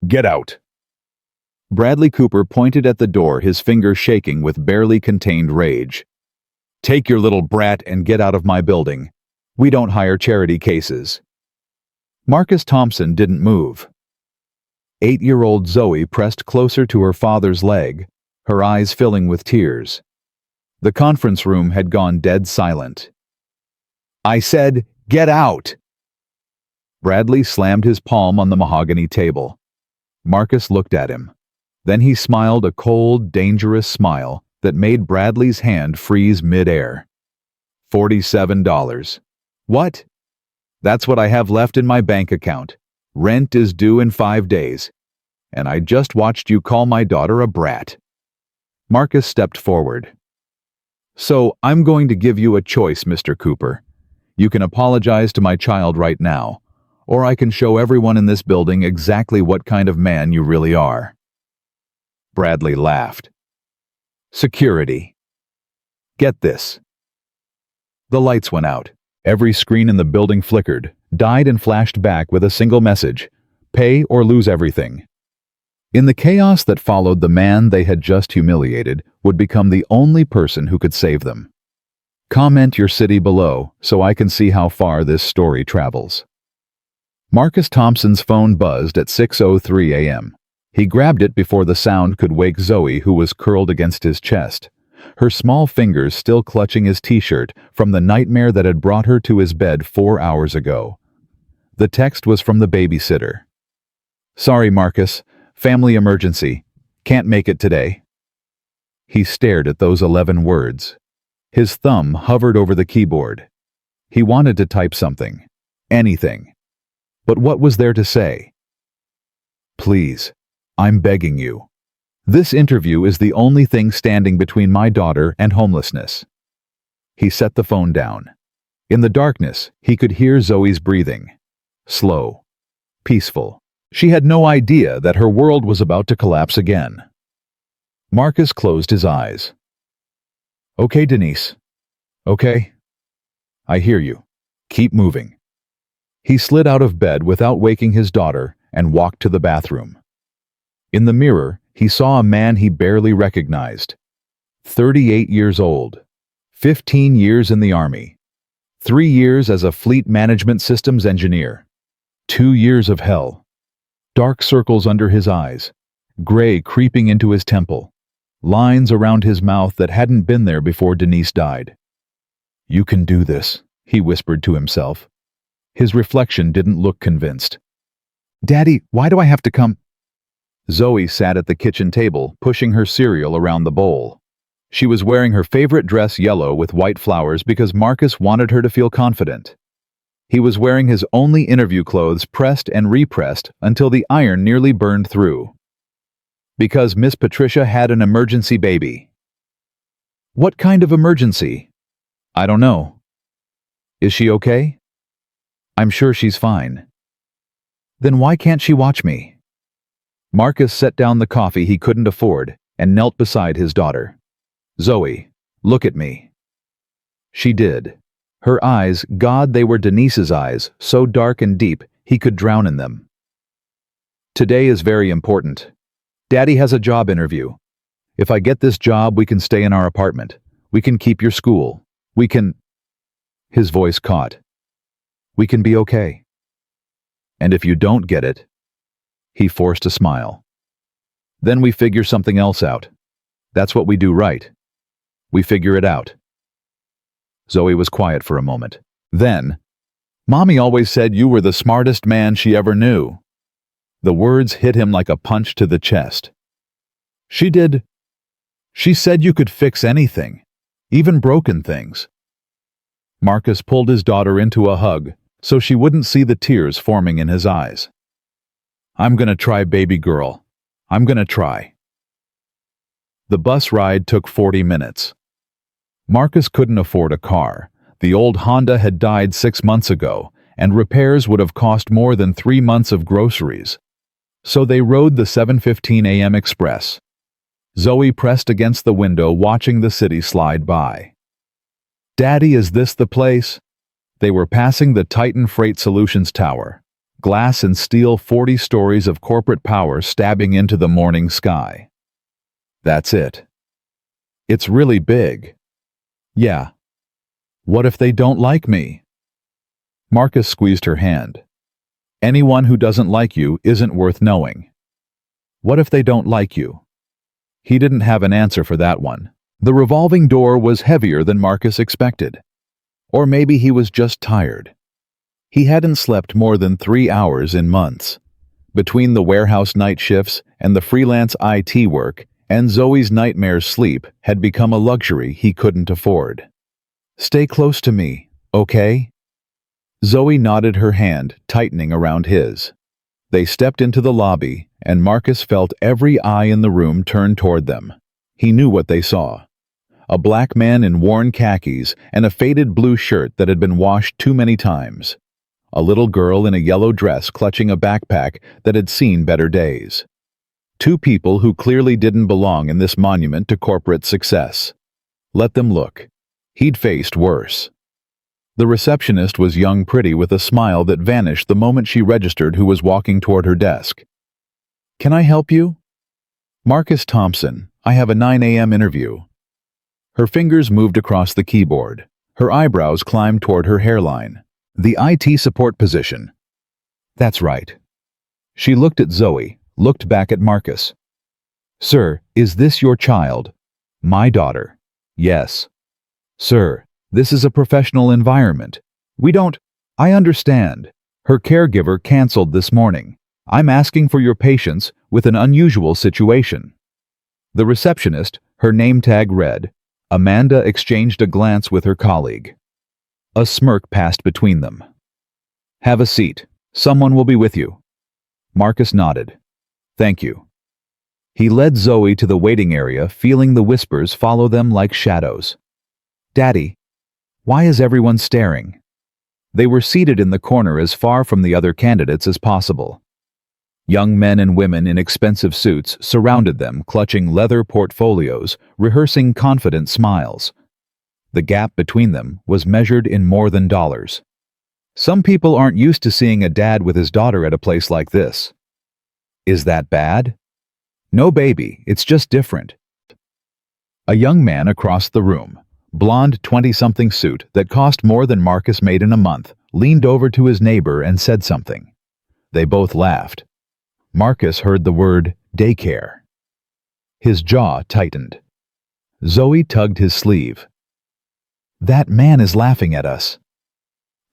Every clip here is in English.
Get out." Bradley Cooper pointed at the door, his finger shaking with barely contained rage. "Take your little brat and get out of my building. We don't hire charity cases." Marcus Thompson didn't move. 8-year-old Zoe pressed closer to her father's leg, her eyes filling with tears. The conference room had gone dead silent. "I said, get out!" Bradley slammed his palm on the mahogany table. Marcus looked at him. Then he smiled a cold, dangerous smile that made Bradley's hand freeze mid-air. $47. What? That's what I have left in my bank account. Rent is due in 5 days. And I just watched you call my daughter a brat. Marcus stepped forward. "So I'm going to give you a choice, Mr. Cooper. You can apologize to my child right now, or I can show everyone in this building exactly what kind of man you really are." Bradley laughed. "Security. Get this." The lights went out. Every screen in the building flickered, died and flashed back with a single message: pay or lose everything. In the chaos that followed, the man they had just humiliated would become the only person who could save them. Comment your city below so I can see how far this story travels. Marcus Thompson's phone buzzed at 6:03 a.m. He grabbed it before the sound could wake Zoe, who was curled against his chest, her small fingers still clutching his t-shirt from the nightmare that had brought her to his bed 4 hours ago. The text was from the babysitter. "Sorry, Marcus. Family emergency. Can't make it today." He stared at those 11 words. His thumb hovered over the keyboard. He wanted to type something. Anything. But what was there to say? "Please, I'm begging you. This interview is the only thing standing between my daughter and homelessness." He set the phone down. In the darkness, he could hear Zoe's breathing. Slow. Peaceful. She had no idea that her world was about to collapse again. Marcus closed his eyes. "Okay, Denise. Okay. I hear you. Keep moving." He slid out of bed without waking his daughter and walked to the bathroom. In the mirror, he saw a man he barely recognized. 38 years old. 15 years in the Army. 3 years as a fleet management systems engineer. 2 years of hell. Dark circles under his eyes, gray creeping into his temple, lines around his mouth that hadn't been there before Denise died. "You can do this," he whispered to himself. His reflection didn't look convinced. "Daddy, why do I have to come?" Zoe sat at the kitchen table, pushing her cereal around the bowl. She was wearing her favorite dress, yellow with white flowers, because Marcus wanted her to feel confident. He was wearing his only interview clothes, pressed and repressed until the iron nearly burned through. Because Miss Patricia had an emergency baby. "What kind of emergency?" "I don't know." "Is she okay?" "I'm sure she's fine." "Then why can't she watch me?" Marcus set down the coffee he couldn't afford and knelt beside his daughter. "Zoe, look at me." She did. Her eyes, God, they were Denise's eyes, so dark and deep he could drown in them. "Today is very important. Daddy has a job interview. If I get this job, we can stay in our apartment. We can keep your school. We can—" His voice caught. "We can be okay. And if you don't get it—" He forced a smile. "Then we figure something else out. That's what we do, right? We figure it out." Zoe was quiet for a moment. Then, "Mommy always said you were the smartest man she ever knew." The words hit him like a punch to the chest. "She did. She said you could fix anything, even broken things." Marcus pulled his daughter into a hug so she wouldn't see the tears forming in his eyes. "I'm gonna try, baby girl. I'm gonna try." The bus ride took 40 minutes. Marcus couldn't afford a car. The old Honda had died 6 months ago, and repairs would have cost more than 3 months of groceries. So they rode the 7:15 a.m. express. Zoe pressed against the window, watching the city slide by. "Daddy, is this the place?" They were passing the Titan Freight Solutions Tower. Glass and steel, 40 stories of corporate power stabbing into the morning sky. That's it. It's really big. Yeah. What if they don't like me? Marcus squeezed her hand. Anyone who doesn't like you isn't worth knowing. What if they don't like you? He didn't have an answer for that one. The revolving door was heavier than Marcus expected. Or maybe he was just tired. He hadn't slept more than 3 hours in months. Between the warehouse night shifts and the freelance IT work, and Zoe's nightmares, sleep had become a luxury he couldn't afford. Stay close to me, okay? Zoe nodded, her hand tightening around his. They stepped into the lobby, and Marcus felt every eye in the room turn toward them. He knew what they saw. A black man in worn khakis and a faded blue shirt that had been washed too many times. A little girl in a yellow dress clutching a backpack that had seen better days. Two people who clearly didn't belong in this monument to corporate success. Let them look. He'd faced worse. The receptionist was young, pretty, with a smile that vanished the moment she registered who was walking toward her desk. Can I help you? Marcus Thompson, I have a 9 a.m. interview. Her fingers moved across the keyboard. Her eyebrows climbed toward her hairline. The IT support position. That's right. She looked at Zoe, looked back at Marcus. Sir, is this your child? My daughter. Yes. Sir, this is a professional environment. We don't... I understand. Her caregiver canceled this morning. I'm asking for your patience with an unusual situation. The receptionist, her name tag read. Amanda exchanged a glance with her colleague. A smirk passed between them. Have a seat. Someone will be with you. Marcus nodded. Thank you. He led Zoe to the waiting area, feeling the whispers follow them like shadows. Daddy, why is everyone staring? They were seated in the corner as far from the other candidates as possible. Young men and women in expensive suits surrounded them, clutching leather portfolios, rehearsing confident smiles. The gap between them was measured in more than dollars. Some people aren't used to seeing a dad with his daughter at a place like this. Is that bad? No, baby, it's just different. A young man across the room, blonde 20-something suit that cost more than Marcus made in a month, leaned over to his neighbor and said something. They both laughed. Marcus heard the word daycare. His jaw tightened. Zoe tugged his sleeve. That man is laughing at us.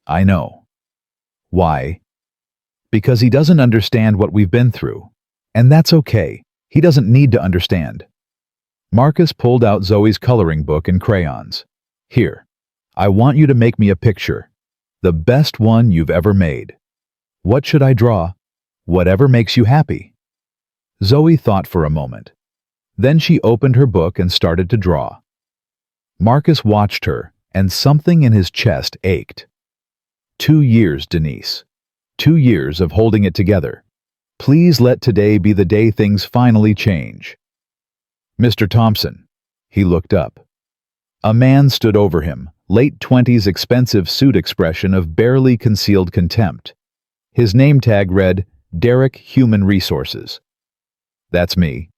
I know. Why? Because he doesn't understand what we've been through. And that's okay. He doesn't need to understand. Marcus pulled out Zoe's coloring book and crayons. Here, I want you to make me a picture. The best one you've ever made. What should I draw? Whatever makes you happy. Zoe thought for a moment. Then she opened her book and started to draw. Marcus watched her, and something in his chest ached. 2 years, Denise. 2 years of holding it together. Please let today be the day things finally change. Mr. Thompson. He looked up. A man stood over him, late 20s, expensive suit, expression of barely concealed contempt. His name tag read, Derek, Human Resources. That's me.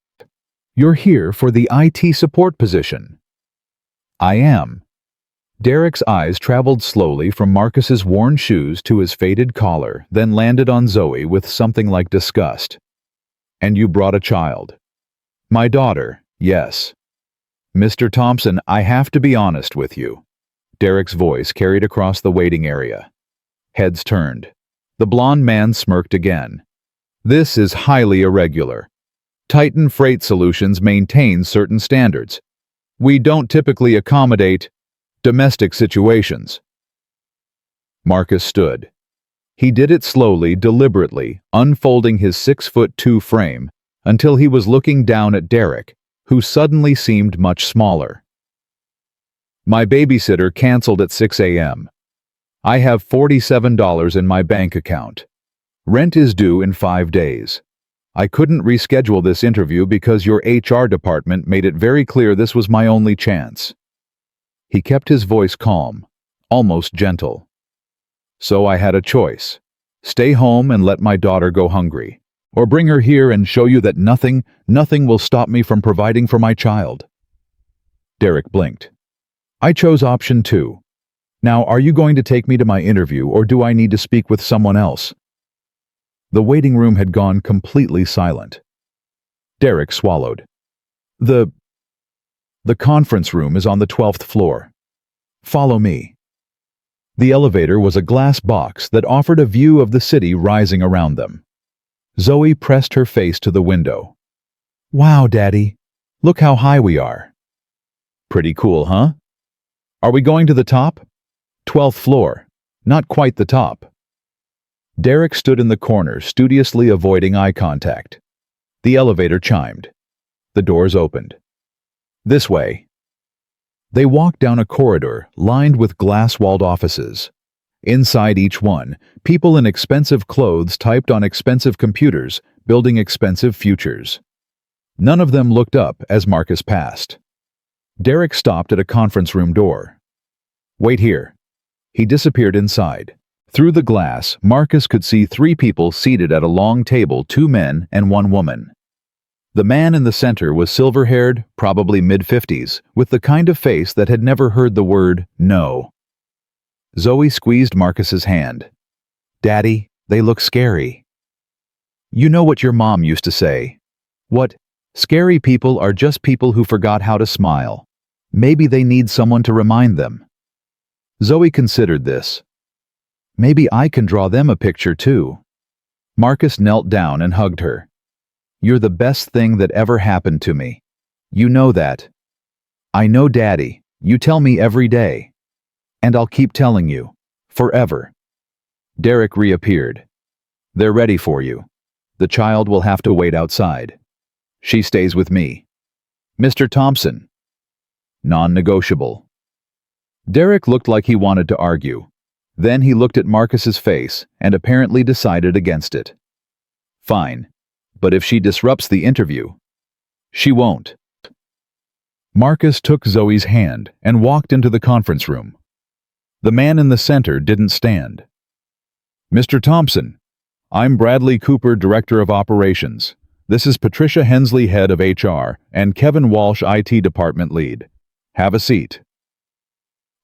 You're here for the IT support position. I am. Derek's eyes traveled slowly from Marcus's worn shoes to his faded collar, then landed on Zoe with something like disgust. And you brought a child. My daughter, yes. Mr. Thompson, I have to be honest with you. Derek's voice carried across the waiting area. Heads turned. The blond man smirked again. This is highly irregular. Titan Freight Solutions maintains certain standards. We don't typically accommodate domestic situations. Marcus stood. He did it slowly, deliberately, unfolding his 6'2" frame until he was looking down at Derek, who suddenly seemed much smaller. My babysitter canceled at 6 a.m. I have $47 in my bank account. Rent is due in 5 days. I couldn't reschedule this interview because your HR department made it very clear this was my only chance. He kept his voice calm, almost gentle. So I had a choice. Stay home and let my daughter go hungry. Or bring her here and show you that nothing will stop me from providing for my child. Derek blinked. I chose option 2. Now, are you going to take me to my interview, or do I need to speak with someone else? The waiting room had gone completely silent. Derek swallowed. The conference room is on the 12th floor. Follow me. The elevator was a glass box that offered a view of the city rising around them. Zoe pressed her face to the window. Wow, Daddy. Look how high we are. Pretty cool, huh? Are we going to the top? 12th floor. Not quite the top. Derek stood in the corner, studiously avoiding eye contact. The elevator chimed. The doors opened. This way. They walked down a corridor lined with glass-walled offices. Inside each one, people in expensive clothes typed on expensive computers, building expensive futures. None of them looked up as Marcus passed. Derek stopped at a conference room door. Wait here. He disappeared inside. Through the glass, Marcus could see 3 people seated at a long table, 2 men and 1 woman. The man in the center was silver-haired, probably mid-50s, with the kind of face that had never heard the word no. Zoe squeezed Marcus's hand. Daddy, they look scary. You know what your mom used to say. What? Scary people are just people who forgot how to smile. Maybe they need someone to remind them. Zoe considered this. Maybe I can draw them a picture too. Marcus knelt down and hugged her. You're the best thing that ever happened to me. You know that. I know, Daddy. You tell me every day. And I'll keep telling you. Forever. Derek reappeared. They're ready for you. The child will have to wait outside. She stays with me. Mr. Thompson. Non-negotiable. Derek looked like he wanted to argue. Then he looked at Marcus's face and apparently decided against it. Fine. But if she disrupts the interview, she won't. Marcus took Zoe's hand and walked into the conference room. The man in the center didn't stand. Mr. Thompson, I'm Bradley Cooper, Director of Operations. This is Patricia Hensley, Head of HR, and Kevin Walsh, IT Department Lead. Have a seat.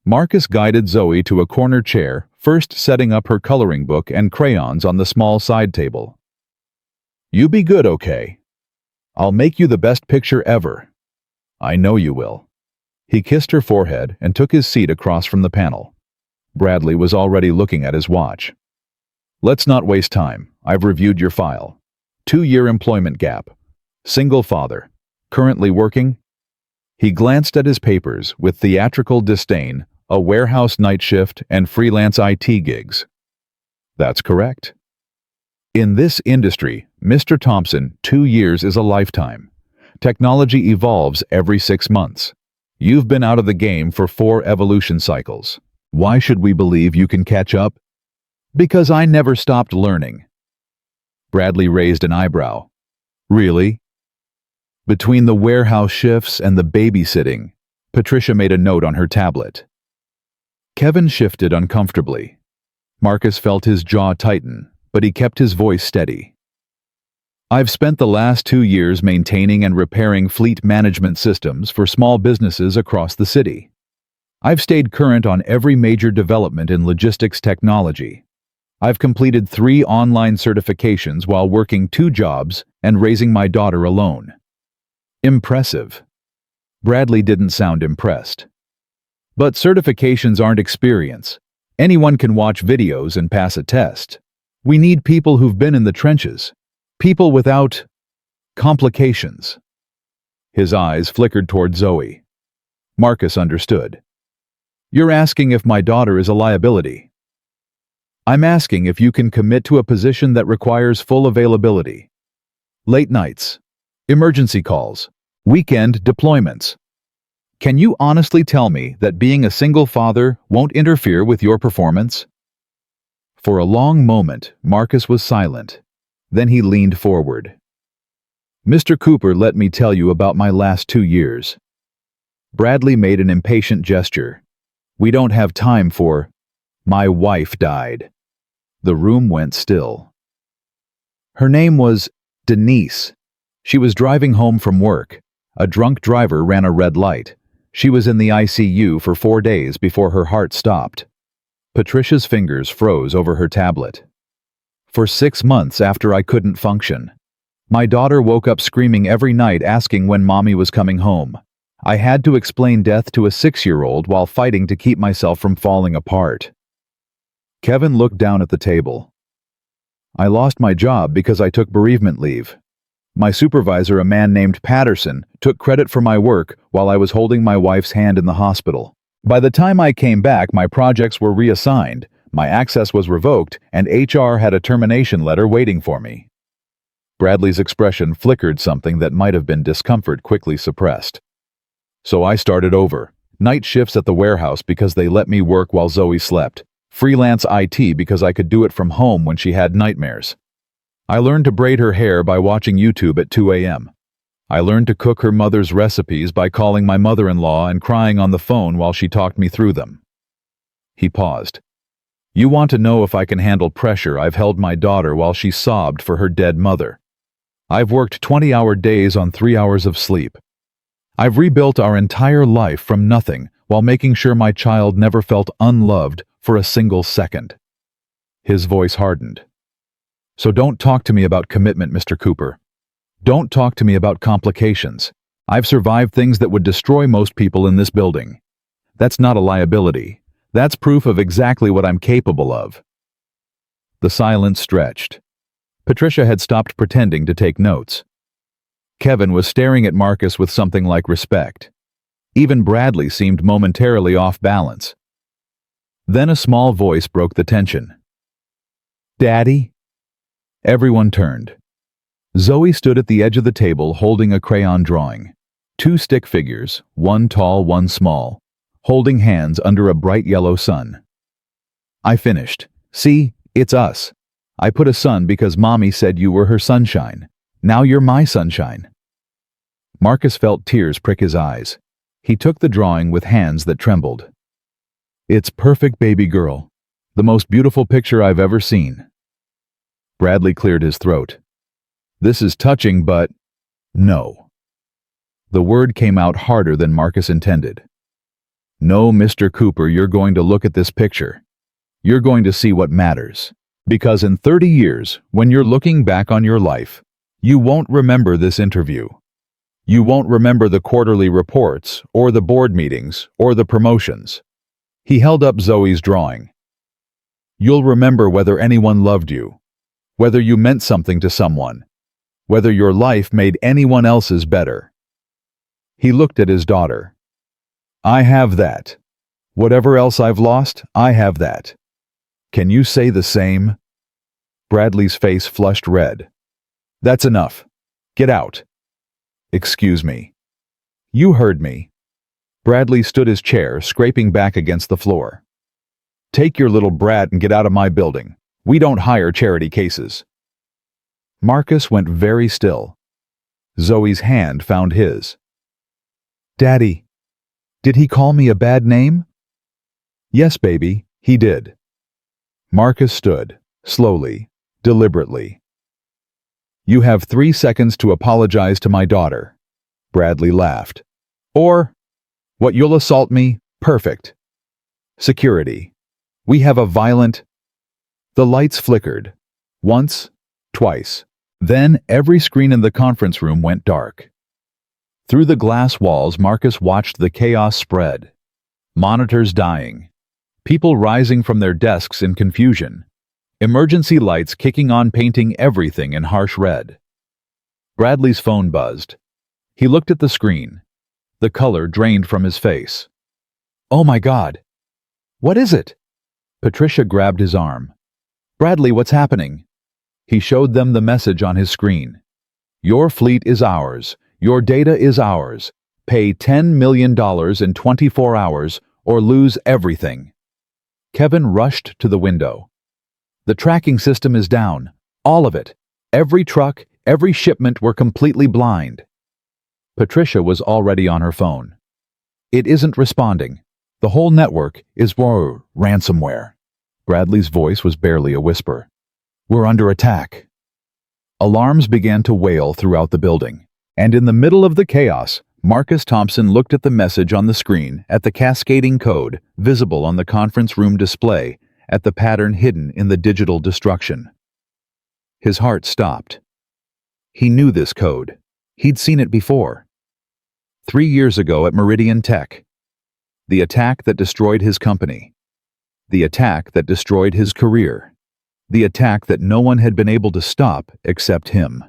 Marcus guided Zoe to a corner chair, first setting up her coloring book and crayons on the small side table. You be good, okay? I'll make you the best picture ever. I know you will. He kissed her forehead and took his seat across from the panel. Bradley was already looking at his watch. Let's not waste time. I've reviewed your file. 2-year employment gap. Single father. Currently working? He glanced at his papers with theatrical disdain, a warehouse night shift and freelance IT gigs. That's correct. In this industry, Mr. Thompson, 2 years is a lifetime. Technology evolves every 6 months. You've been out of the game for 4 evolution cycles. Why should we believe you can catch up? Because I never stopped learning. Bradley raised an eyebrow. Really? Between the warehouse shifts and the babysitting, Patricia made a note on her tablet. Kevin shifted uncomfortably. Marcus felt his jaw tighten, but he kept his voice steady. I've spent the last 2 years maintaining and repairing fleet management systems for small businesses across the city. I've stayed current on every major development in logistics technology. I've completed 3 online certifications while working 2 jobs and raising my daughter alone. Impressive. Bradley didn't sound impressed. But certifications aren't experience. Anyone can watch videos and pass a test. We need people who've been in the trenches. People without complications. His eyes flickered toward Zoe. Marcus understood. You're asking if my daughter is a liability. I'm asking if you can commit to a position that requires full availability. Late nights, emergency calls, weekend deployments. Can you honestly tell me that being a single father won't interfere with your performance? For a long moment, Marcus was silent. Then he leaned forward. Mr. Cooper, let me tell you about my last 2 years. Bradley made an impatient gesture. We don't have time for... My wife died. The room went still. Her name was Denise. She was driving home from work. A drunk driver ran a red light. She was in the ICU for 4 days before her heart stopped. Patricia's fingers froze over her tablet. For 6 months after I couldn't function. My daughter woke up screaming every night asking when mommy was coming home. I had to explain death to a 6-year-old while fighting to keep myself from falling apart. Kevin looked down at the table. I lost my job because I took bereavement leave. My supervisor, a man named Patterson, took credit for my work while I was holding my wife's hand in the hospital. By the time I came back, my projects were reassigned, my access was revoked, and HR had a termination letter waiting for me. Bradley's expression flickered, something that might have been discomfort quickly suppressed. So I started over. Night shifts at the warehouse because they let me work while Zoe slept. Freelance IT because I could do it from home when she had nightmares. I learned to braid her hair by watching YouTube at 2 a.m. I learned to cook her mother's recipes by calling my mother-in-law and crying on the phone while she talked me through them. He paused. You want to know if I can handle pressure? I've held my daughter while she sobbed for her dead mother. I've worked 20-hour days on 3 hours of sleep. I've rebuilt our entire life from nothing while making sure my child never felt unloved for a single second. His voice hardened. So don't talk to me about commitment, Mr. Cooper. Don't talk to me about complications. I've survived things that would destroy most people in this building. That's not a liability. That's proof of exactly what I'm capable of. The silence stretched. Patricia had stopped pretending to take notes. Kevin was staring at Marcus with something like respect. Even Bradley seemed momentarily off balance. Then a small voice broke the tension. Daddy? Everyone turned. Zoe stood at the edge of the table holding a crayon drawing. 2 stick figures, one tall, one small, holding hands under a bright yellow sun. I finished. See, it's us. I put a sun because Mommy said you were her sunshine. Now you're my sunshine. Marcus felt tears prick his eyes. He took the drawing with hands that trembled. It's perfect, baby girl. The most beautiful picture I've ever seen. Bradley cleared his throat. This is touching, but no. The word came out harder than Marcus intended. No, Mr. Cooper, you're going to look at this picture. You're going to see what matters. Because in 30 years, when you're looking back on your life, you won't remember this interview. You won't remember the quarterly reports, or the board meetings, or the promotions. He held up Zoe's drawing. You'll remember whether anyone loved you, whether you meant something to someone, whether your life made anyone else's better. He looked at his daughter. I have that. Whatever else I've lost, I have that. Can you say the same? Bradley's face flushed red. That's enough. Get out. Excuse me. You heard me. Bradley stood his chair, scraping back against the floor. Take your little brat and get out of my building. We don't hire charity cases. Marcus went very still. Zoe's hand found his. Daddy, did he call me a bad name? Yes, baby, he did. Marcus stood, slowly, deliberately. You have 3 seconds to apologize to my daughter. Bradley laughed. Or, what, you'll assault me? Perfect. Security. We have a violent... The lights flickered. Once, twice. Then every screen in the conference room went dark. Through the glass walls, Marcus watched the chaos spread. Monitors dying. People rising from their desks in confusion. Emergency lights kicking on, painting everything in harsh red. Bradley's phone buzzed. He looked at the screen. The color drained from his face. Oh my God! What is it? Patricia grabbed his arm. Bradley, what's happening? He showed them the message on his screen. Your fleet is ours. Your data is ours. Pay $10 million in 24 hours or lose everything. Kevin rushed to the window. The tracking system is down. All of it. Every truck, every shipment, were completely blind. Patricia was already on her phone. It isn't responding. The whole network is ransomware. Bradley's voice was barely a whisper. "We're under attack." Alarms began to wail throughout the building, and in the middle of the chaos, Marcus Thompson looked at the message on the screen, at the cascading code visible on the conference room display, at the pattern hidden in the digital destruction. His heart stopped. He knew this code. He'd seen it before. 3 years ago at Meridian Tech. The attack that destroyed his company. The attack that destroyed his career. The attack that no one had been able to stop except him.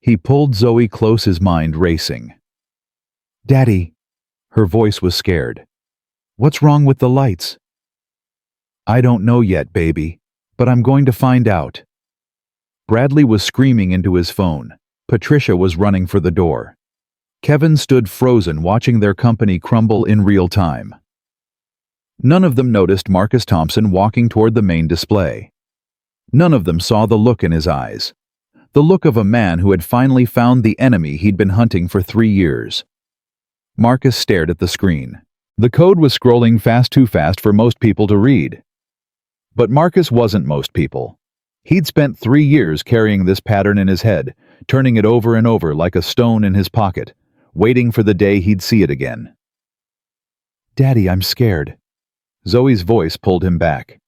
He pulled Zoe close, his mind racing. "Daddy," her voice was scared. "What's wrong with the lights?" "I don't know yet, baby, but I'm going to find out." Bradley was screaming into his phone. Patricia was running for the door. Kevin stood frozen, watching their company crumble in real time. None of them noticed Marcus Thompson walking toward the main display. None of them saw the look in his eyes. The look of a man who had finally found the enemy he'd been hunting for 3 years. Marcus stared at the screen. The code was scrolling too fast for most people to read. But Marcus wasn't most people. He'd spent 3 years carrying this pattern in his head, turning it over and over like a stone in his pocket, waiting for the day he'd see it again. "Daddy, I'm scared." Zoe's voice pulled him back.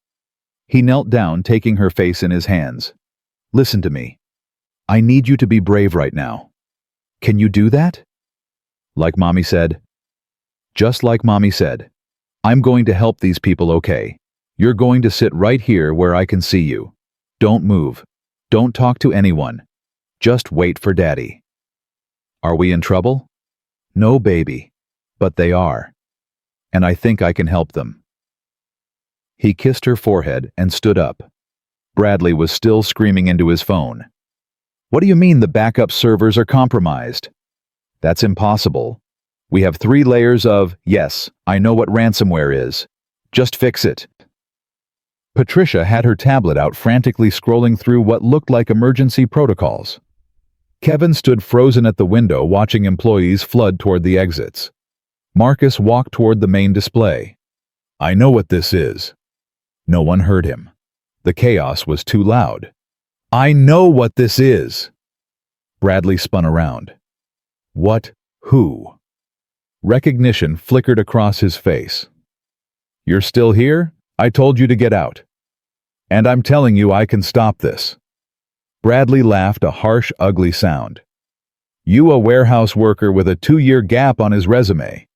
He knelt down, taking her face in his hands. "Listen to me. I need you to be brave right now. Can you do that?" "Like Mommy said." "Just like Mommy said. I'm going to help these people, okay? You're going to sit right here where I can see you. Don't move. Don't talk to anyone. Just wait for Daddy." "Are we in trouble?" "No, baby. But they are. And I think I can help them." He kissed her forehead and stood up. Bradley was still screaming into his phone. "What do you mean the backup servers are compromised?" "That's impossible. We have 3 layers of, yes, I know what ransomware is. Just fix it." Patricia had her tablet out, frantically scrolling through what looked like emergency protocols. Kevin stood frozen at the window, watching employees flood toward the exits. Marcus walked toward the main display. "I know what this is." No one heard him. The chaos was too loud. "I know what this is." Bradley spun around. "What? Who?" Recognition flickered across his face. "You're still here? I told you to get out. And I'm telling you I can stop this." Bradley laughed, a harsh, ugly sound. "You, a warehouse worker with a 2-year gap on his resume.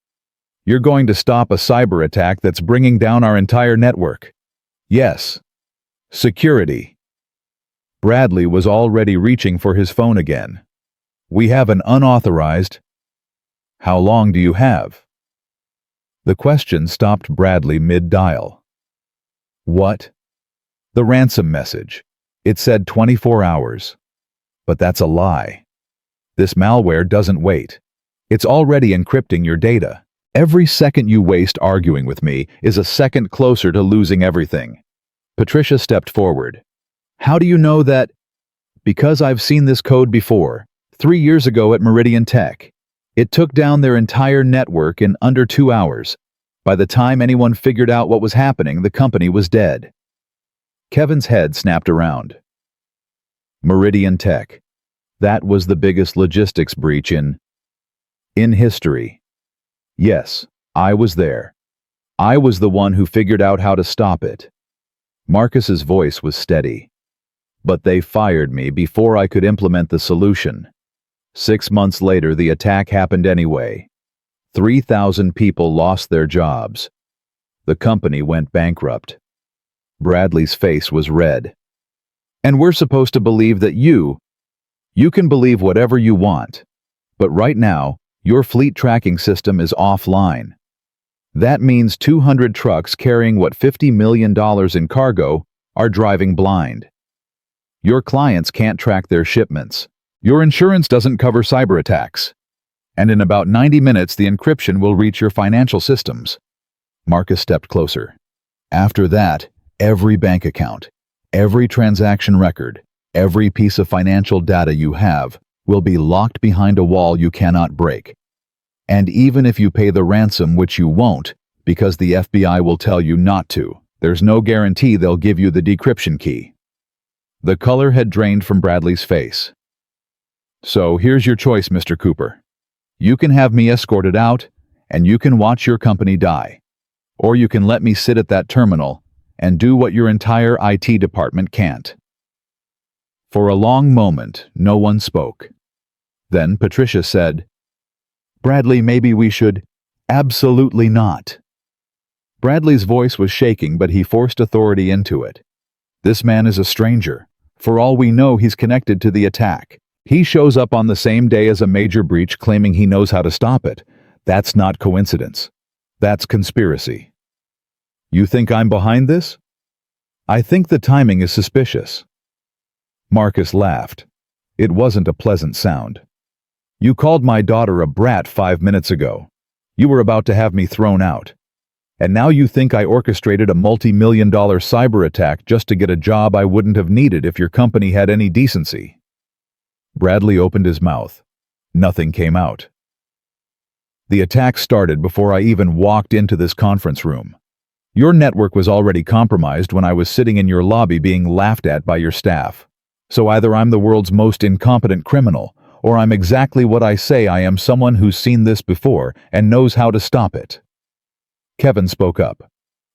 You're going to stop a cyber attack that's bringing down our entire network. Yes. Security." Bradley was already reaching for his phone again. "We have an unauthorized—" "How long do you have?" The question stopped Bradley mid-dial. "What?" "The ransom message. It said 24 hours. But that's a lie. This malware doesn't wait. It's already encrypting your data. Every second you waste arguing with me is a second closer to losing everything." Patricia stepped forward. "How do you know that?" "Because I've seen this code before, 3 years ago at Meridian Tech. It took down their entire network in under 2 hours. By the time anyone figured out what was happening, the company was dead." Kevin's head snapped around. Meridian Tech. That was the biggest logistics breach in history. Yes, I was there. I was the one who figured out how to stop it. Marcus's voice was steady. "But they fired me before I could implement the solution. 6 months later, the attack happened anyway. 3,000 people lost their jobs. The company went bankrupt." Bradley's face was red. "And we're supposed to believe that you can believe whatever you want. But right now, your fleet tracking system is offline. That means 200 trucks carrying $50 million in cargo are driving blind. Your clients can't track their shipments. Your insurance doesn't cover cyber attacks. And in about 90 minutes, the encryption will reach your financial systems." Marcus stepped closer. "After that, every bank account, every transaction record, every piece of financial data you have will be locked behind a wall you cannot break. And even if you pay the ransom, which you won't, because the FBI will tell you not to, There's no guarantee they'll give you the decryption key. The color had drained from Bradley's face. So here's your choice, Mr. Cooper. You can have me escorted out, and you can watch your company die. Or you can let me sit at that terminal and do what your entire IT department can't. For a long moment, no one spoke. Then Patricia said, "Bradley, maybe we should—" "Absolutely not." Bradley's voice was shaking, but he forced authority into it. "This man is a stranger. For all we know, he's connected to the attack. He shows up on the same day as a major breach claiming he knows how to stop it. That's not coincidence. That's conspiracy. You think I'm behind this? I think the timing is suspicious." Marcus laughed. It wasn't a pleasant sound. "You called my daughter a brat 5 minutes ago. You were about to have me thrown out. And now you think I orchestrated a multi-million-dollar cyber attack just to get a job I wouldn't have needed if your company had any decency." Bradley opened his mouth. Nothing came out. "The attack started before I even walked into this conference room. Your network was already compromised when I was sitting in your lobby being laughed at by your staff. So either I'm the world's most incompetent criminal, or I'm exactly what I say I am, someone who's seen this before and knows how to stop it." Kevin spoke up.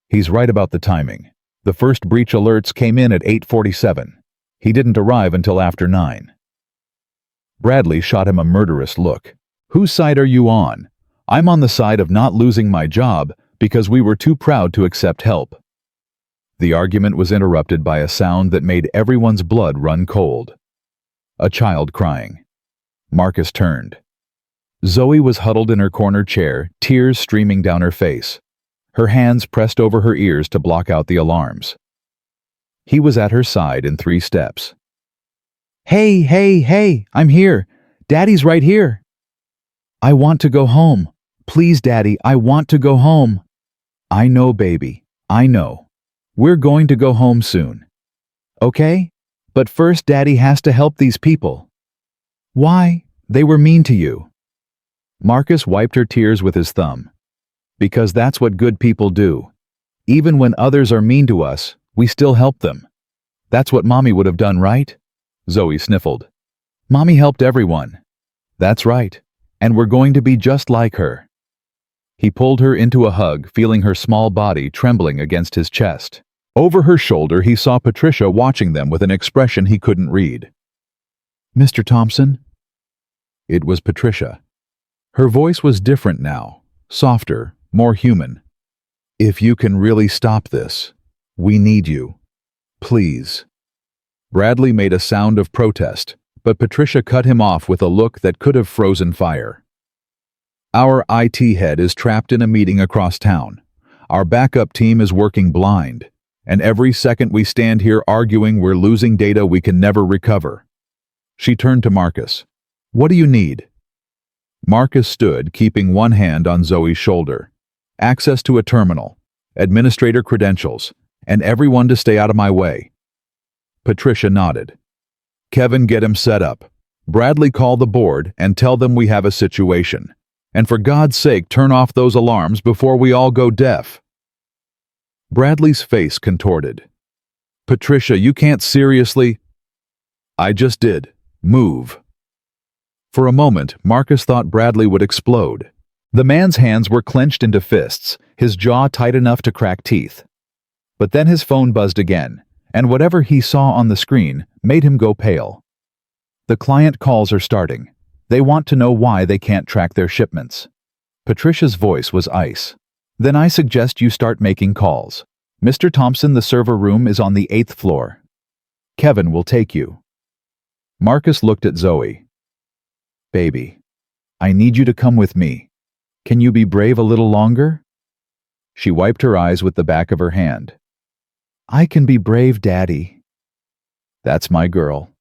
"He's right about the timing. The first breach alerts came in at 8:47. He didn't arrive until after 9. Bradley shot him a murderous look. "Whose side are you on? I'm on the side of not losing my job because we were too proud to accept help." The argument was interrupted by a sound that made everyone's blood run cold. A child crying. Marcus turned. Zoe was huddled in her corner chair, tears streaming down her face. Her hands pressed over her ears to block out the alarms. He was at her side in 3 steps. "Hey, hey, hey, I'm here. Daddy's right here. I want to go home. Please, Daddy, I want to go home." "I know, baby. I know. We're going to go home soon. Okay? But first, Daddy has to help these people." "Why? They were mean to you." Marcus wiped her tears with his thumb. "Because that's what good people do. Even when others are mean to us, we still help them. That's what Mommy would have done, right?" Zoe sniffled. "Mommy helped everyone." "That's right. And we're going to be just like her." He pulled her into a hug, feeling her small body trembling against his chest. Over her shoulder, he saw Patricia watching them with an expression he couldn't read. "Mr. Thompson?" It was Patricia. Her voice was different now, softer, more human. "If you can really stop this, we need you. Please." Bradley made a sound of protest, but Patricia cut him off with a look that could have frozen fire. "Our IT head is trapped in a meeting across town. Our backup team is working blind, and every second we stand here arguing, we're losing data we can never recover." She turned to Marcus. "What do you need?" Marcus stood, keeping one hand on Zoe's shoulder. "Access to a terminal, administrator credentials, and everyone to stay out of my way." Patricia nodded. "Kevin, get him set up. Bradley, call the board and tell them we have a situation. And for God's sake, turn off those alarms before we all go deaf." Bradley's face contorted. "Patricia, you can't seriously—" "I just did. Move." For a moment, Marcus thought Bradley would explode. The man's hands were clenched into fists, his jaw tight enough to crack teeth. But then his phone buzzed again, and whatever he saw on the screen made him go pale. "The client calls are starting. They want to know why they can't track their shipments." Patricia's voice was ice. "Then I suggest you start making calls. Mr. Thompson, the server room is on the 8th floor. Kevin will take you." Marcus looked at Zoe. "Baby, I need you to come with me. Can you be brave a little longer?" She wiped her eyes with the back of her hand. "I can be brave, Daddy." "That's my girl."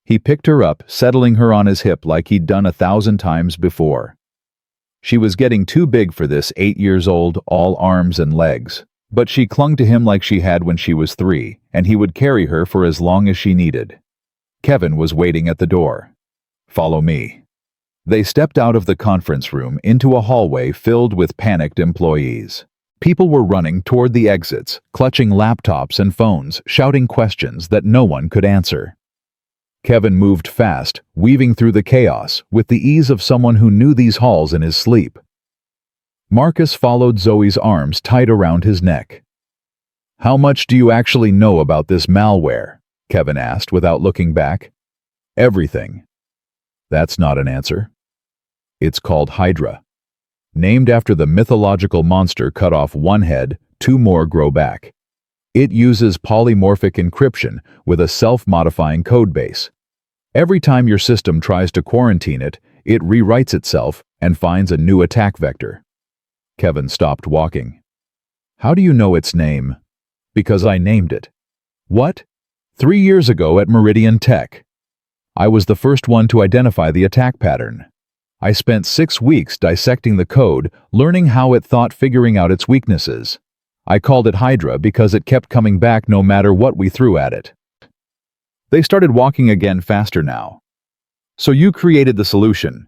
He picked her up, settling her on his hip like he'd done 1,000 times before. She was getting too big for this 8 years old, all arms and legs, but she clung to him like she had when she was 3, and he would carry her for as long as she needed. Kevin was waiting at the door. "Follow me." They stepped out of the conference room into a hallway filled with panicked employees. People were running toward the exits, clutching laptops and phones, shouting questions that no one could answer. Kevin moved fast, weaving through the chaos, with the ease of someone who knew these halls in his sleep. Marcus followed Zoe's arms tight around his neck. "How much do you actually know about this malware?" Kevin asked without looking back. "Everything." "That's not an answer." "It's called Hydra. Named after the mythological monster cut off one head, two more grow back. It uses polymorphic encryption with a self-modifying codebase. Every time your system tries to quarantine it, it rewrites itself and finds a new attack vector." Kevin stopped walking. "How do you know its name?" "Because I named it." "What?" 3 years ago at Meridian Tech. I was the first one to identify the attack pattern. I spent 6 weeks dissecting the code, learning how it thought, figuring out its weaknesses. I called it Hydra because it kept coming back no matter what we threw at it. They started walking again, faster now. "So you created the solution."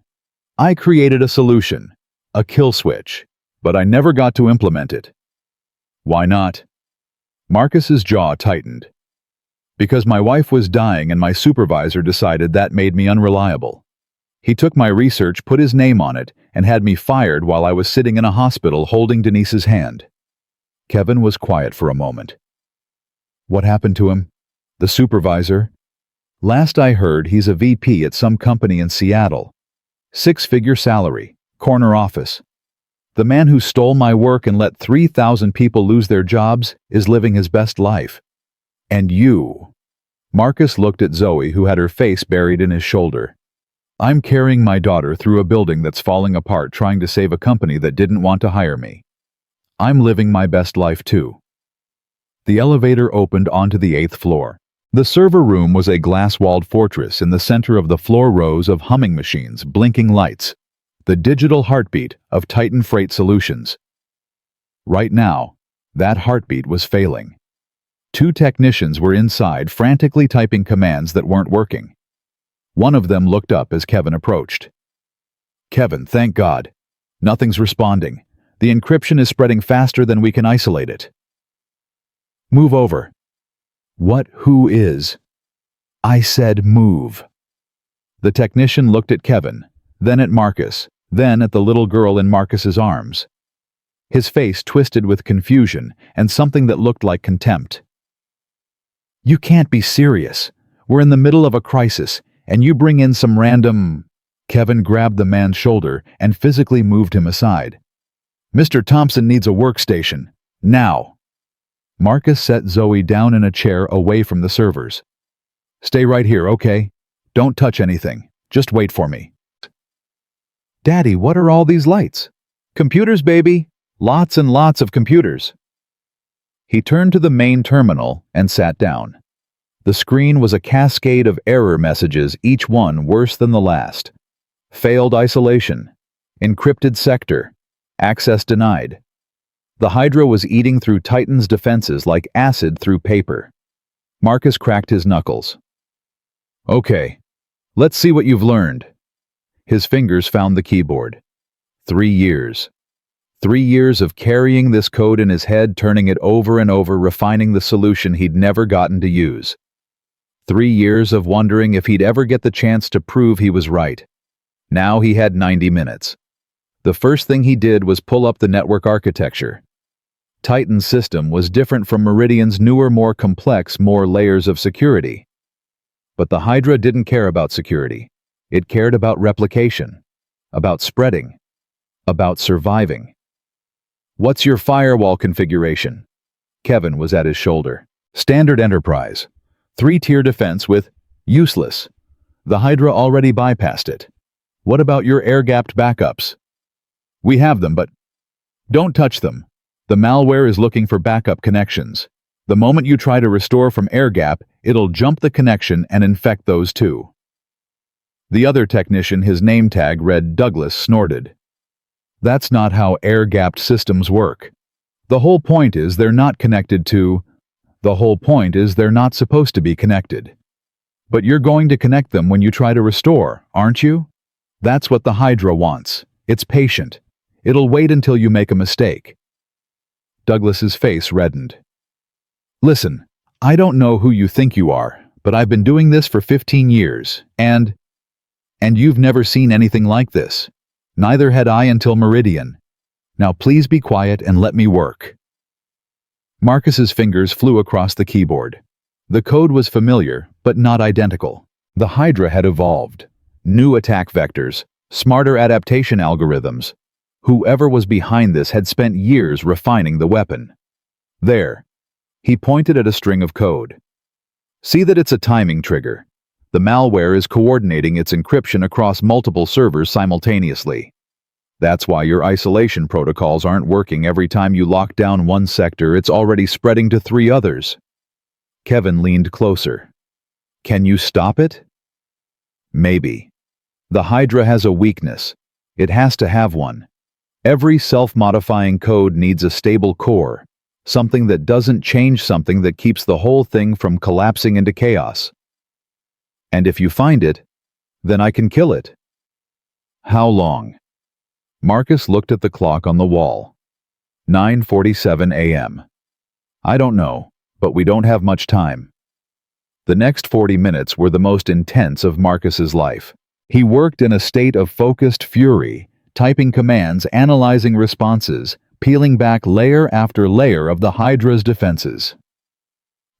"I created a solution, a kill switch, but I never got to implement it." "Why not?" Marcus's jaw tightened. "Because my wife was dying and my supervisor decided that made me unreliable. He took my research, put his name on it, and had me fired while I was sitting in a hospital holding Denise's hand." Kevin was quiet for a moment. "What happened to him?" "The supervisor. Last I heard, he's a VP at some company in Seattle. 6-figure salary, corner office. The man who stole my work and let 3,000 people lose their jobs is living his best life. And you." Marcus looked at Zoe, who had her face buried in his shoulder. "I'm carrying my daughter through a building that's falling apart, trying to save a company that didn't want to hire me. I'm living my best life too." The elevator opened onto the 8th floor. The server room was a glass-walled fortress. In the center of the floor, rows of humming machines, blinking lights, the digital heartbeat of Titan Freight Solutions. Right now, that heartbeat was failing. 2 technicians were inside, frantically typing commands that weren't working. One of them looked up as Kevin approached. "Kevin, thank God. Nothing's responding. The encryption is spreading faster than we can isolate it." "Move over." "What? Who is?" "I said move." The technician looked at Kevin, then at Marcus, then at the little girl in Marcus's arms. His face twisted with confusion and something that looked like contempt. "You can't be serious. We're in the middle of a crisis, and you bring in some random—" Kevin grabbed the man's shoulder and physically moved him aside. "Mr. Thompson needs a workstation. Now." Marcus set Zoe down in a chair away from the servers. "Stay right here, okay? Don't touch anything. Just wait for me." "Daddy, what are all these lights?" "Computers, baby. Lots and lots of computers." He turned to the main terminal and sat down. The screen was a cascade of error messages, each one worse than the last. Failed isolation. Encrypted sector. Access denied. The Hydra was eating through Titan's defenses like acid through paper. Marcus cracked his knuckles. "Okay, let's see what you've learned." His fingers found the keyboard. 3 years. 3 years of carrying this code in his head, turning it over and over, refining the solution he'd never gotten to use. 3 years of wondering if he'd ever get the chance to prove he was right. Now he had 90 minutes. The first thing he did was pull up the network architecture. Titan's system was different from Meridian's newer, more complex, more layers of security. But the Hydra didn't care about security. It cared about replication, about spreading, about surviving. "What's your firewall configuration?" Kevin was at his shoulder. "Standard enterprise. 3-tier defense with useless. The Hydra already bypassed it." "What about your air-gapped backups?" "We have them, but..." "Don't touch them. The malware is looking for backup connections. The moment you try to restore from air gap, it'll jump the connection and infect those too." The other technician, his name tag read Douglas, snorted. "That's not how air-gapped systems work. The whole point is they're not connected to... The whole point is they're not supposed to be connected. But you're going to connect them when you try to restore, aren't you? That's what the Hydra wants. It's patient. It'll wait until you make a mistake." Douglas's face reddened. Listen, I don't know who you think you are, but I've been doing this for 15 years, and you've never seen anything like this. Neither had I until Meridian. Now please be quiet and let me work. Marcus's fingers flew across the keyboard. The code was familiar, but not identical. The Hydra had evolved. New attack vectors, smarter adaptation algorithms. Whoever was behind this had spent years refining the weapon. There. He pointed at a string of code. See that it's a timing trigger. The malware is coordinating its encryption across multiple servers simultaneously. That's why your isolation protocols aren't working every time you lock down one sector. It's already spreading to 3 others. Kevin leaned closer. Can you stop it? Maybe. The Hydra has a weakness. It has to have one. Every self-modifying code needs a stable core, something that doesn't change, something that keeps the whole thing from collapsing into chaos. And if you find it, then I can kill it. How long? Marcus looked at the clock on the wall. 9:47 a.m. I don't know, but we don't have much time. The next 40 minutes were the most intense of Marcus's life. He worked in a state of focused fury, typing commands, analyzing responses, peeling back layer after layer of the Hydra's defenses.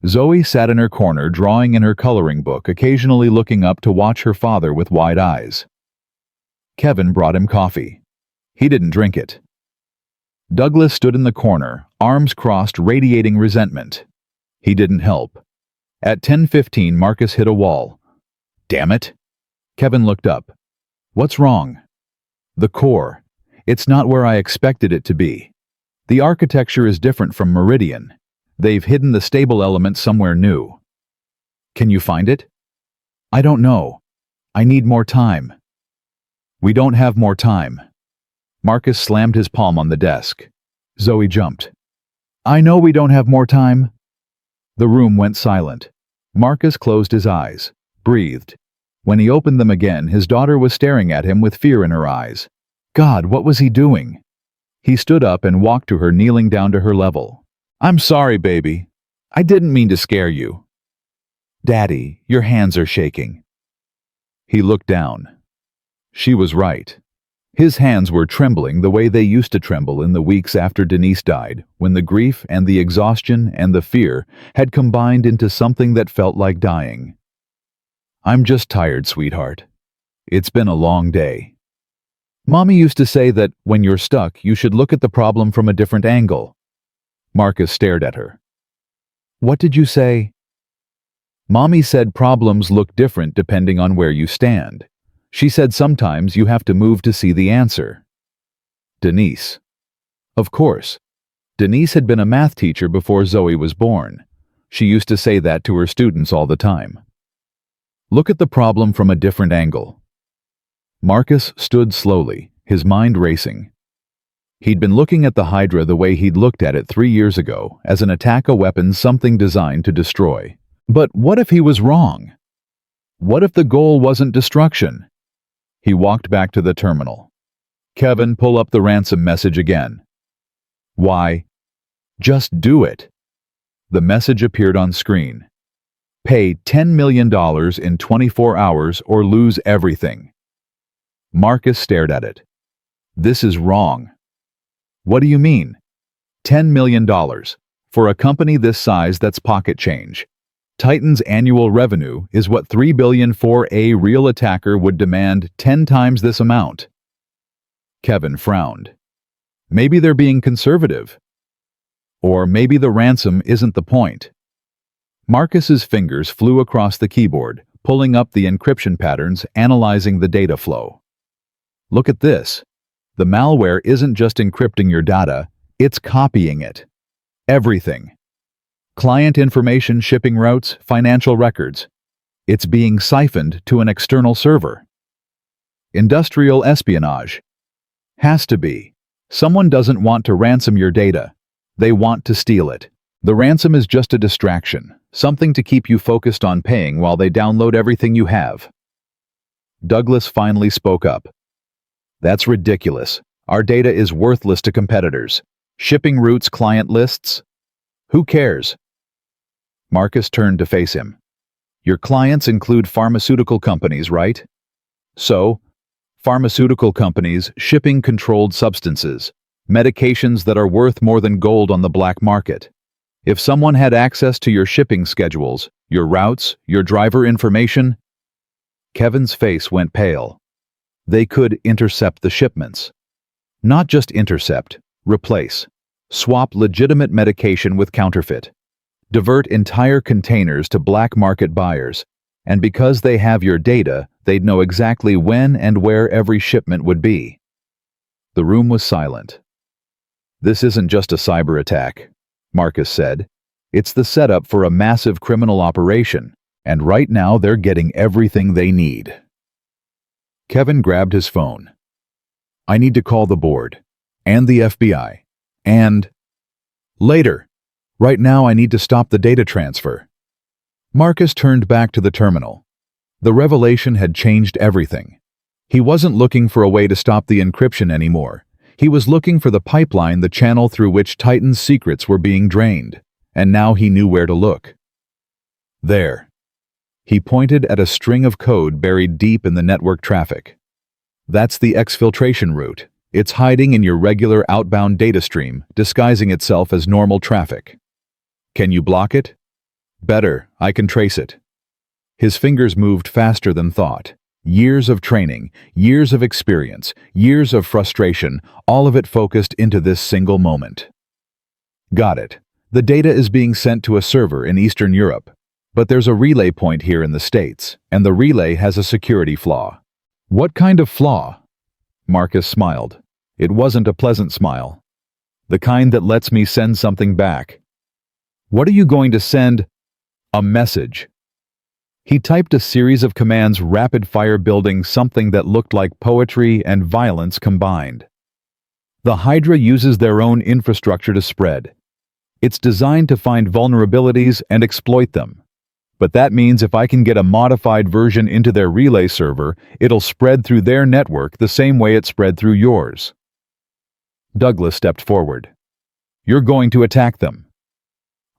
Zoe sat in her corner drawing in her coloring book, occasionally looking up to watch her father with wide eyes. Kevin brought him coffee. He didn't drink it. Douglas stood in the corner, arms crossed, radiating resentment. He didn't help. At 10:15, Marcus hit a wall. Damn it! Kevin looked up. What's wrong? The core. It's not where I expected it to be. The architecture is different from Meridian. They've hidden the stable element somewhere new. Can you find it? I don't know. I need more time. We don't have more time. Marcus slammed his palm on the desk. Zoe jumped. I know we don't have more time. The room went silent. Marcus closed his eyes, breathed. When he opened them again, his daughter was staring at him with fear in her eyes. God, what was he doing? He stood up and walked to her, kneeling down to her level. I'm sorry, baby. I didn't mean to scare you. Daddy, your hands are shaking. He looked down. She was right. His hands were trembling the way they used to tremble in the weeks after Denise died, when the grief and the exhaustion and the fear had combined into something that felt like dying. I'm just tired, sweetheart. It's been a long day. Mommy used to say that when you're stuck, you should look at the problem from a different angle. Marcus stared at her. What did you say? Mommy said problems look different depending on where you stand. She said sometimes you have to move to see the answer. Denise. Of course. Denise had been a math teacher before Zoe was born. She used to say that to her students all the time. Look at the problem from a different angle. Marcus stood slowly, his mind racing. He'd been looking at the Hydra the way he'd looked at it 3 years ago, as an attack, a weapon, something designed to destroy. But what if he was wrong? What if the goal wasn't destruction? He walked back to the terminal. Kevin, pull up the ransom message again. Why? Just do it. The message appeared on screen. Pay $10 million in 24 hours or lose everything. Marcus stared at it. This is wrong. What do you mean? $10 million. For a company this size, that's pocket change. Titan's annual revenue is what $3 billion for a real attacker would demand 10 times this amount. Kevin frowned. Maybe they're being conservative. Or maybe the ransom isn't the point. Marcus's fingers flew across the keyboard, pulling up the encryption patterns, analyzing the data flow. Look at this. The malware isn't just encrypting your data, it's copying it. Everything. Client information, shipping routes, financial records. It's being siphoned to an external server. Industrial espionage. Has to be. Someone doesn't want to ransom your data. They want to steal it. The ransom is just a distraction, something to keep you focused on paying while they download everything you have. Douglas finally spoke up. That's ridiculous. Our data is worthless to competitors. Shipping routes, client lists? Who cares? Marcus turned to face him. Your clients include pharmaceutical companies, right? So, pharmaceutical companies shipping controlled substances, medications that are worth more than gold on the black market. If someone had access to your shipping schedules, your routes, your driver information, Kevin's face went pale. They could intercept the shipments. Not just intercept, replace. Swap legitimate medication with counterfeit. Divert entire containers to black market buyers. And because they have your data, they'd know exactly when and where every shipment would be. The room was silent. This isn't just a cyber attack, Marcus said. It's the setup for a massive criminal operation, and right now they're getting everything they need. Kevin grabbed his phone. I need to call the board, and the FBI, and... Later. Right now I need to stop the data transfer. Marcus turned back to the terminal. The revelation had changed everything. He wasn't looking for a way to stop the encryption anymore. He was looking for the pipeline, the channel through which Titan's secrets were being drained, and now he knew where to look. There. He pointed at a string of code buried deep in the network traffic. That's the exfiltration route. It's hiding in your regular outbound data stream, disguising itself as normal traffic. Can you block it? Better, I can trace it. His fingers moved faster than thought. Years of training, years of experience, years of frustration, all of it focused into this single moment. Got it. The data is being sent to a server in Eastern Europe. But there's a relay point here in the States, and the relay has a security flaw. What kind of flaw? Marcus smiled. It wasn't a pleasant smile. The kind that lets me send something back. What are you going to send? A message. He typed a series of commands, rapid-fire, building something that looked like poetry and violence combined. The Hydra uses their own infrastructure to spread. It's designed to find vulnerabilities and exploit them. But that means if I can get a modified version into their relay server, it'll spread through their network the same way it spread through yours. Douglas stepped forward. You're going to attack them.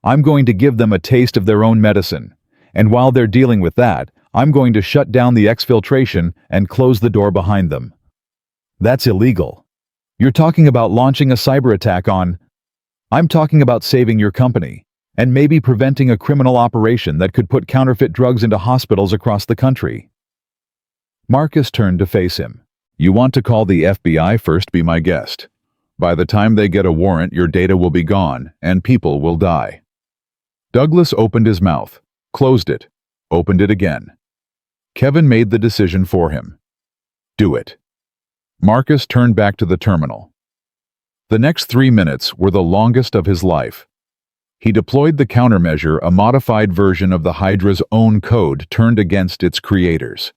I'm going to give them a taste of their own medicine, and while they're dealing with that, I'm going to shut down the exfiltration and close the door behind them. That's illegal. You're talking about launching a cyber attack on... I'm talking about saving your company. And maybe preventing a criminal operation that could put counterfeit drugs into hospitals across the country. Marcus turned to face him. You want to call the FBI first? Be my guest. By the time they get a warrant, your data will be gone, and people will die. Douglas opened his mouth, closed it, opened it again. Kevin made the decision for him. Do it. Marcus turned back to the terminal. The next 3 minutes were the longest of his life. He deployed the countermeasure, a modified version of the Hydra's own code turned against its creators.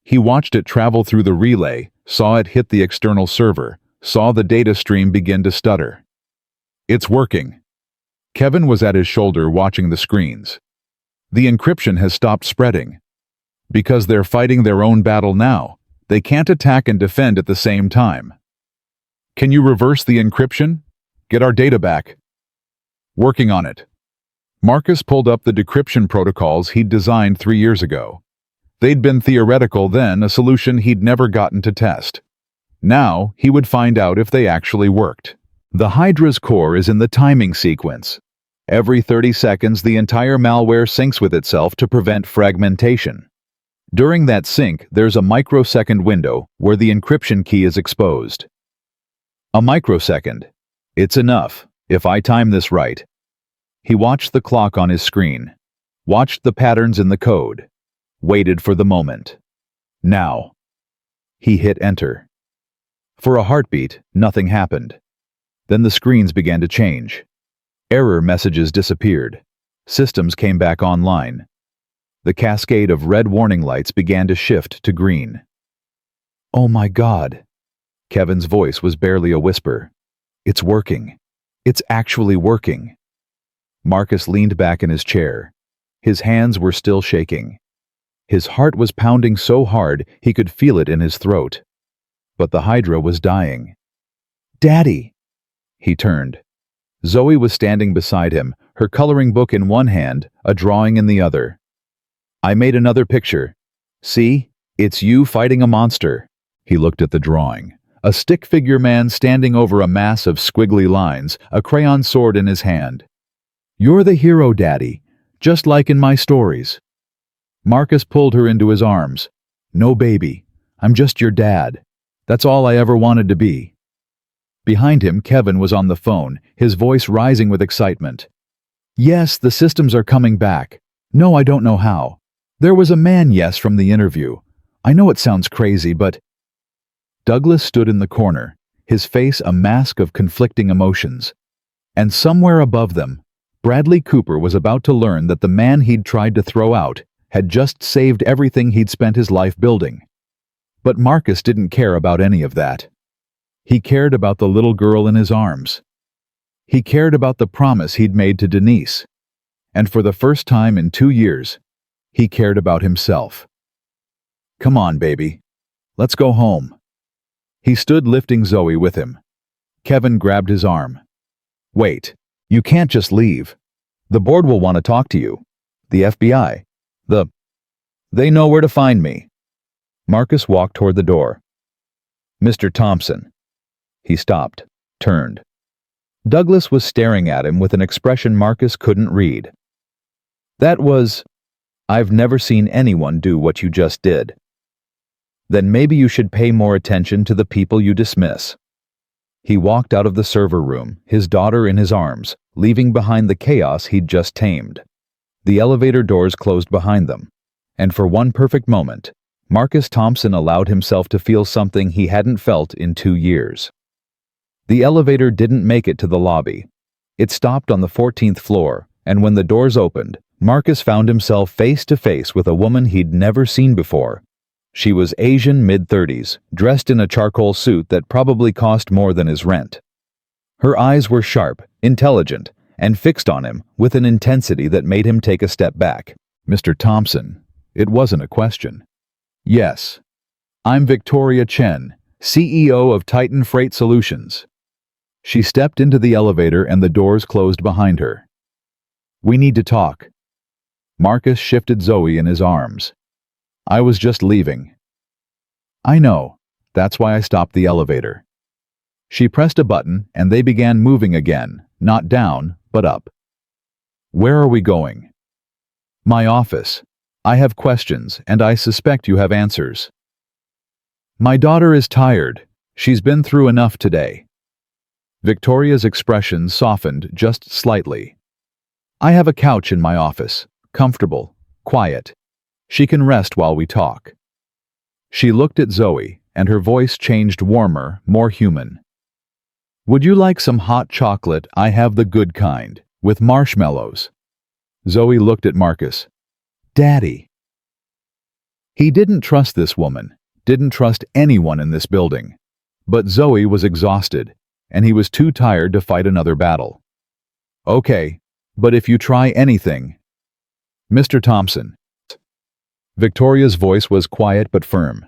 He watched it travel through the relay, saw it hit the external server, saw the data stream begin to stutter. It's working. Kevin was at his shoulder watching the screens. The encryption has stopped spreading. Because they're fighting their own battle now, they can't attack and defend at the same time. Can you reverse the encryption? Get our data back. Working on it. Marcus pulled up the decryption protocols he'd designed 3 years ago. They'd been theoretical then, a solution he'd never gotten to test. Now, he would find out if they actually worked. The Hydra's core is in the timing sequence. Every 30 seconds, the entire malware syncs with itself to prevent fragmentation. During that sync, there's a microsecond window where the encryption key is exposed. A microsecond. It's enough. If I time this right. He watched the clock on his screen, watched the patterns in the code, waited for the moment. Now. He hit enter. For a heartbeat, nothing happened. Then the screens began to change. Error messages disappeared. Systems came back online. The cascade of red warning lights began to shift to green. Oh my God. Kevin's voice was barely a whisper. It's working. It's actually working. Marcus leaned back in his chair. His hands were still shaking. His heart was pounding so hard he could feel it in his throat. But the Hydra was dying. Daddy! He turned. Zoe was standing beside him, her coloring book in one hand, a drawing in the other. I made another picture. See? It's you fighting a monster. He looked at the drawing. A stick figure man standing over a mass of squiggly lines, a crayon sword in his hand. You're the hero, Daddy, just like in my stories. Marcus pulled her into his arms. No, baby, I'm just your dad. That's all I ever wanted to be. Behind him, Kevin was on the phone, his voice rising with excitement. Yes, the systems are coming back. No, I don't know how. There was a man, yes, from the interview. I know it sounds crazy, but... Douglas stood in the corner, his face a mask of conflicting emotions. And somewhere above them, Bradley Cooper was about to learn that the man he'd tried to throw out had just saved everything he'd spent his life building. But Marcus didn't care about any of that. He cared about the little girl in his arms. He cared about the promise he'd made to Denise. And for the first time in 2 years, he cared about himself. Come on, baby. Let's go home. He stood lifting Zoe with him. Kevin grabbed his arm. Wait, you can't just leave. The board will want to talk to you. The FBI. They know where to find me. Marcus walked toward the door. Mr. Thompson. He stopped, turned. Douglas was staring at him with an expression Marcus couldn't read. That was, I've never seen anyone do what you just did. Then maybe you should pay more attention to the people you dismiss. He walked out of the server room, his daughter in his arms, leaving behind the chaos he'd just tamed. The elevator doors closed behind them, and for one perfect moment, Marcus Thompson allowed himself to feel something he hadn't felt in 2 years. The elevator didn't make it to the lobby. It stopped on the 14th floor, and when the doors opened, Marcus found himself face to face with a woman he'd never seen before. She was Asian mid-30s, dressed in a charcoal suit that probably cost more than his rent. Her eyes were sharp, intelligent, and fixed on him with an intensity that made him take a step back. Mr. Thompson, it wasn't a question. Yes. I'm Victoria Chen, CEO of Titan Freight Solutions. She stepped into the elevator and the doors closed behind her. We need to talk. Marcus shifted Zoe in his arms. I was just leaving. I know. That's why I stopped the elevator. She pressed a button and they began moving again, not down, but up. Where are we going? My office. I have questions and I suspect you have answers. My daughter is tired. She's been through enough today. Victoria's expression softened just slightly. I have a couch in my office, comfortable, quiet. She can rest while we talk. She looked at Zoe, and her voice changed warmer, more human. Would you like some hot chocolate? I have the good kind, with marshmallows. Zoe looked at Marcus. Daddy. He didn't trust this woman, didn't trust anyone in this building. But Zoe was exhausted, and he was too tired to fight another battle. Okay, but if you try anything... Mr. Thompson. Victoria's voice was quiet but firm.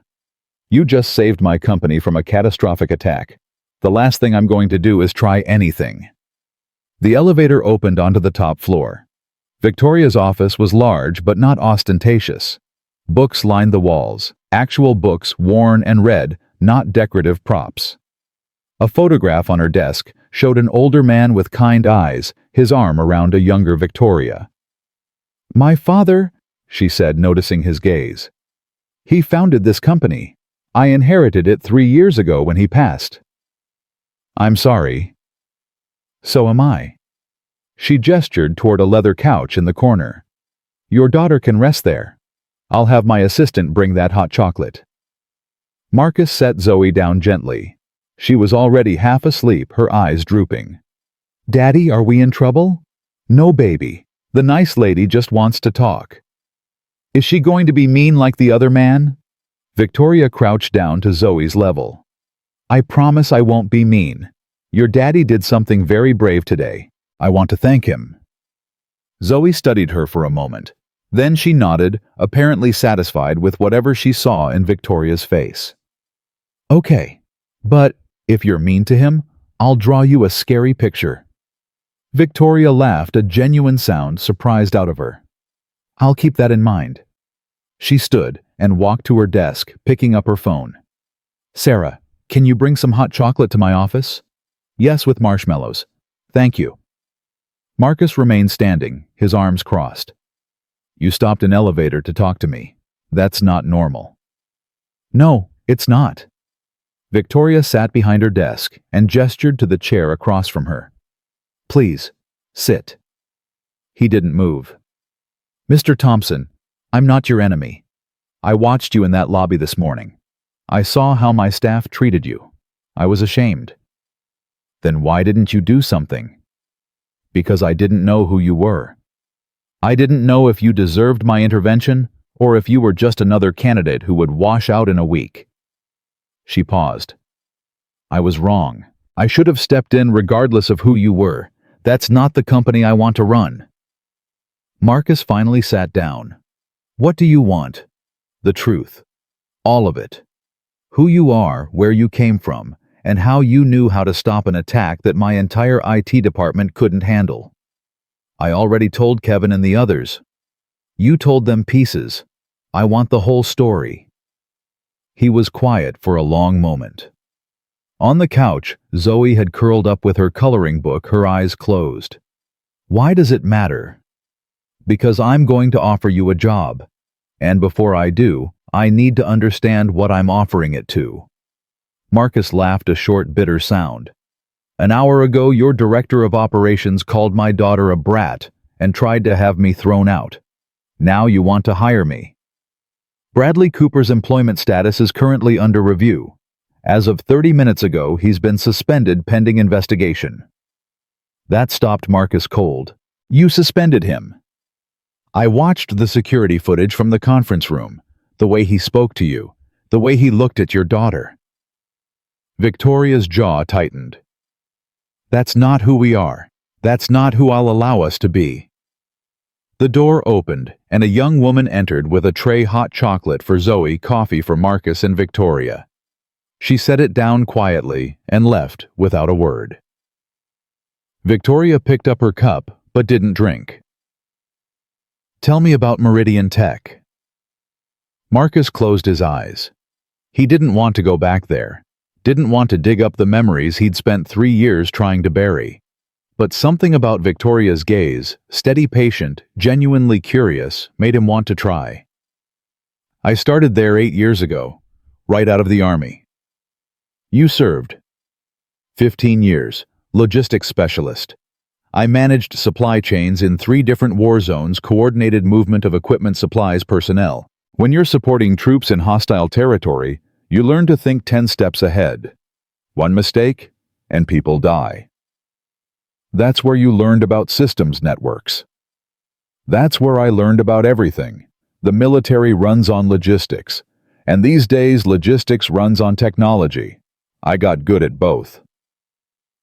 You just saved my company from a catastrophic attack. The last thing I'm going to do is try anything. The elevator opened onto the top floor. Victoria's office was large but not ostentatious. Books lined the walls, actual books worn and read, not decorative props. A photograph on her desk showed an older man with kind eyes, his arm around a younger Victoria. My father, she said, noticing his gaze. He founded this company. I inherited it 3 years ago when he passed. I'm sorry. So am I. She gestured toward a leather couch in the corner. Your daughter can rest there. I'll have my assistant bring that hot chocolate. Marcus set Zoe down gently. She was already half asleep, her eyes drooping. Daddy, are we in trouble? No, baby. The nice lady just wants to talk. Is she going to be mean like the other man? Victoria crouched down to Zoe's level. I promise I won't be mean. Your daddy did something very brave today. I want to thank him. Zoe studied her for a moment. Then she nodded, apparently satisfied with whatever she saw in Victoria's face. Okay, but if you're mean to him, I'll draw you a scary picture." Victoria laughed, a genuine sound surprised out of her. "I'll keep that in mind." She stood and walked to her desk, picking up her phone. "Sarah, can you bring some hot chocolate to my office?" "Yes, with marshmallows." "Thank you." Marcus remained standing, his arms crossed. "You stopped an elevator to talk to me. That's not normal." "No, it's not." Victoria sat behind her desk and gestured to the chair across from her. "Please, sit." He didn't move. "Mr. Thompson, I'm not your enemy. I watched you in that lobby this morning. I saw how my staff treated you. I was ashamed." "Then why didn't you do something?" "Because I didn't know who you were. I didn't know if you deserved my intervention or if you were just another candidate who would wash out in a week." She paused. "I was wrong. I should have stepped in regardless of who you were. That's not the company I want to run." Marcus finally sat down. "What do you want?" "The truth. All of it. Who you are, where you came from, and how you knew how to stop an attack that my entire IT department couldn't handle." "I already told Kevin and the others." "You told them pieces. I want the whole story." He was quiet for a long moment. On the couch, Zoe had curled up with her coloring book, her eyes closed. "Why does it matter?" "Because I'm going to offer you a job. And before I do, I need to understand what I'm offering it to." Marcus laughed, a short, bitter sound. "An hour ago, your director of operations called my daughter a brat and tried to have me thrown out. Now you want to hire me." "Bradley Cooper's employment status is currently under review. As of 30 minutes ago, he's been suspended pending investigation." That stopped Marcus cold. "You suspended him?" "I watched the security footage from the conference room, the way he spoke to you, the way he looked at your daughter." Victoria's jaw tightened. "That's not who we are. That's not who I'll allow us to be." The door opened, and a young woman entered with a tray hot chocolate for Zoe, coffee for Marcus and Victoria. She set it down quietly and left without a word. Victoria picked up her cup, but didn't drink. "Tell me about Meridian Tech." Marcus closed his eyes. He didn't want to go back there, didn't want to dig up the memories he'd spent 3 years trying to bury. But something about Victoria's gaze, steady, patient, genuinely curious, made him want to try. "I started there 8 years ago, right out of the Army." "You served?" 15 years, logistics specialist. I managed supply chains in 3 different war zones, coordinated movement of equipment, supplies, personnel. When you're supporting troops in hostile territory, you learn to think 10 steps ahead. One mistake, and people die. That's where you learned about systems networks. That's where I learned about everything. The military runs on logistics, and these days logistics runs on technology. I got good at both.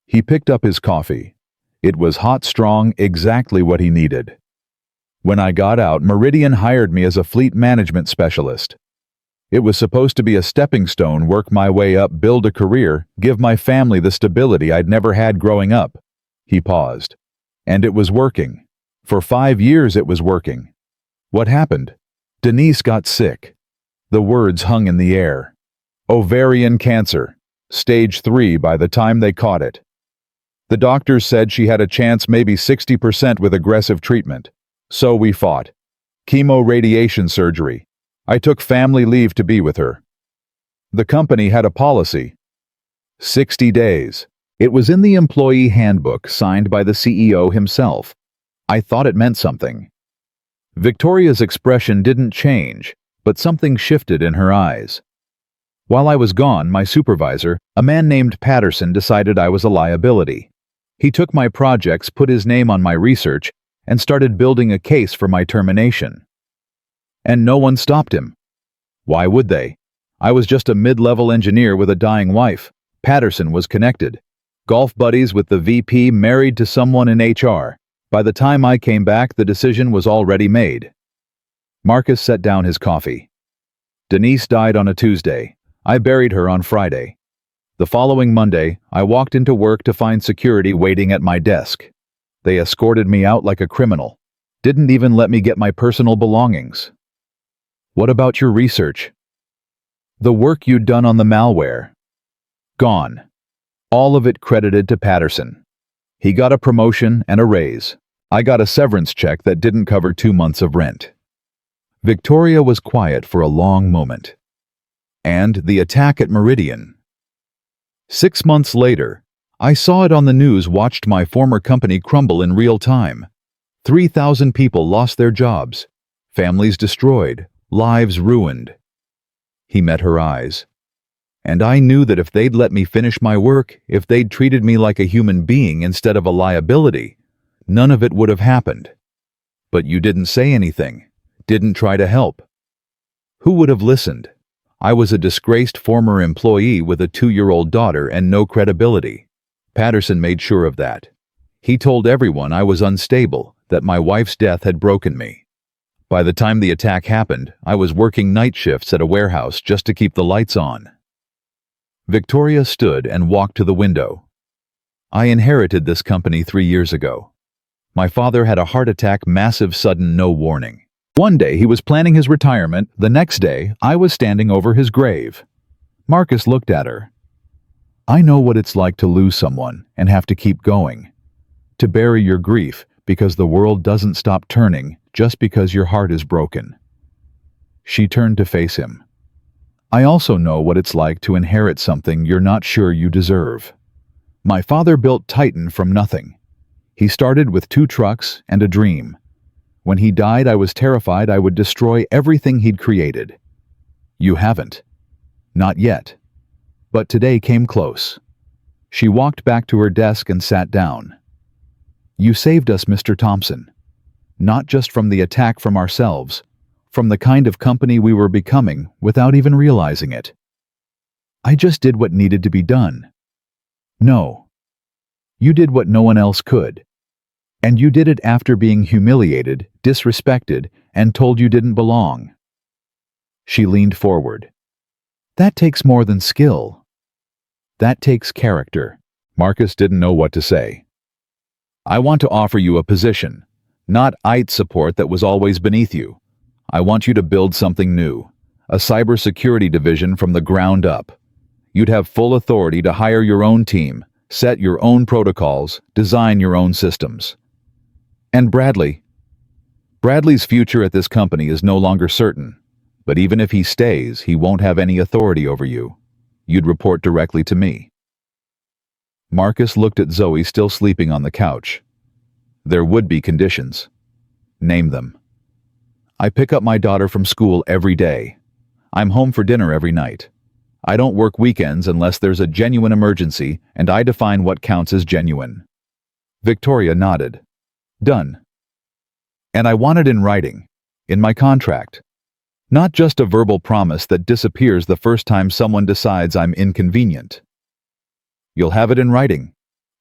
He picked up his coffee. It was hot, strong, exactly what he needed. When I got out, Meridian hired me as a fleet management specialist. It was supposed to be a stepping stone, work my way up, build a career, give my family the stability I'd never had growing up. He paused. And it was working. For 5 years it was working. What happened? Denise got sick. The words hung in the air. Ovarian cancer. Stage 3 by the time they caught it. The doctors said she had a chance, maybe 60% with aggressive treatment. So we fought. Chemo, radiation, surgery. I took family leave to be with her. The company had a policy. 60 days. It was in the employee handbook signed by the CEO himself. I thought it meant something. Victoria's expression didn't change, but something shifted in her eyes. While I was gone, my supervisor, a man named Patterson, decided I was a liability. He took my projects, put his name on my research, and started building a case for my termination. And no one stopped him. Why would they? I was just a mid-level engineer with a dying wife. Patterson was connected. Golf buddies with the VP, married to someone in HR. By the time I came back, the decision was already made. Marcus set down his coffee. Denise died on a Tuesday. I buried her on Friday. The following Monday, I walked into work to find security waiting at my desk. They escorted me out like a criminal. Didn't even let me get my personal belongings. What about your research? The work you'd done on the malware. Gone. All of it credited to Patterson. He got a promotion and a raise. I got a severance check that didn't cover 2 months of rent. Victoria was quiet for a long moment. And the attack at Meridian. 6 months later, I saw it on the news, watched my former company crumble in real time. 3,000 people lost their jobs, families destroyed, lives ruined. He met her eyes. And I knew that if they'd let me finish my work, if they'd treated me like a human being instead of a liability, none of it would have happened. But you didn't say anything, didn't try to help. Who would have listened? I was a disgraced former employee with a 2-year-old daughter and no credibility. Patterson made sure of that. He told everyone I was unstable, that my wife's death had broken me. By the time the attack happened, I was working night shifts at a warehouse just to keep the lights on. Victoria stood and walked to the window. I inherited this company 3 years ago. My father had a heart attack, massive, sudden, no warning. One day he was planning his retirement, the next day I was standing over his grave. Marcus looked at her. I know what it's like to lose someone and have to keep going. To bury your grief because the world doesn't stop turning just because your heart is broken. She turned to face him. I also know what it's like to inherit something you're not sure you deserve. My father built Titan from nothing. He started with 2 trucks and a dream. When he died, I was terrified I would destroy everything he'd created. You haven't. Not yet. But today came close. She walked back to her desk and sat down. You saved us, Mr. Thompson. Not just from the attack, from ourselves, from the kind of company we were becoming without even realizing it. I just did what needed to be done. No. You did what no one else could. And you did it after being humiliated, disrespected, and told you didn't belong. She leaned forward. That takes more than skill. That takes character. Marcus didn't know what to say. I want to offer you a position, not IT support that was always beneath you. I want you to build something new, a cybersecurity division from the ground up. You'd have full authority to hire your own team, set your own protocols, design your own systems. And Bradley's future at this company is no longer certain, but even if he stays, he won't have any authority over you. You'd report directly to me. Marcus looked at Zoe still sleeping on the couch. There would be conditions. Name them. I pick up my daughter from school every day. I'm home for dinner every night. I don't work weekends unless there's a genuine emergency, and I define what counts as genuine. Victoria nodded. Done. And I want it in writing, in my contract. Not just a verbal promise that disappears the first time someone decides I'm inconvenient. You'll have it in writing.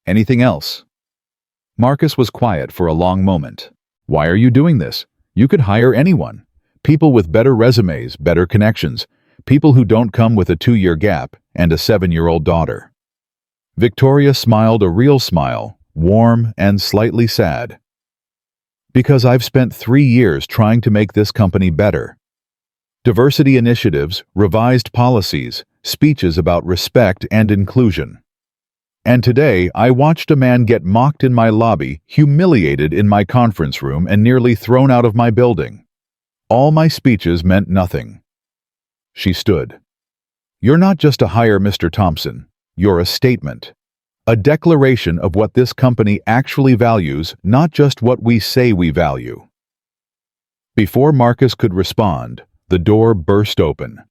Anything else? Marcus was quiet for a long moment. Why are you doing this? You could hire anyone. People with better resumes, better connections, people who don't come with a 2-year gap and a 7-year-old daughter. Victoria smiled, a real smile, warm and slightly sad. Because I've spent 3 years trying to make this company better. Diversity initiatives, revised policies, speeches about respect and inclusion. And today, I watched a man get mocked in my lobby, humiliated in my conference room, and nearly thrown out of my building. All my speeches meant nothing. She stood. You're not just a hire, Mr. Thompson. You're a statement. A declaration of what this company actually values, not just what we say we value. Before Marcus could respond, the door burst open.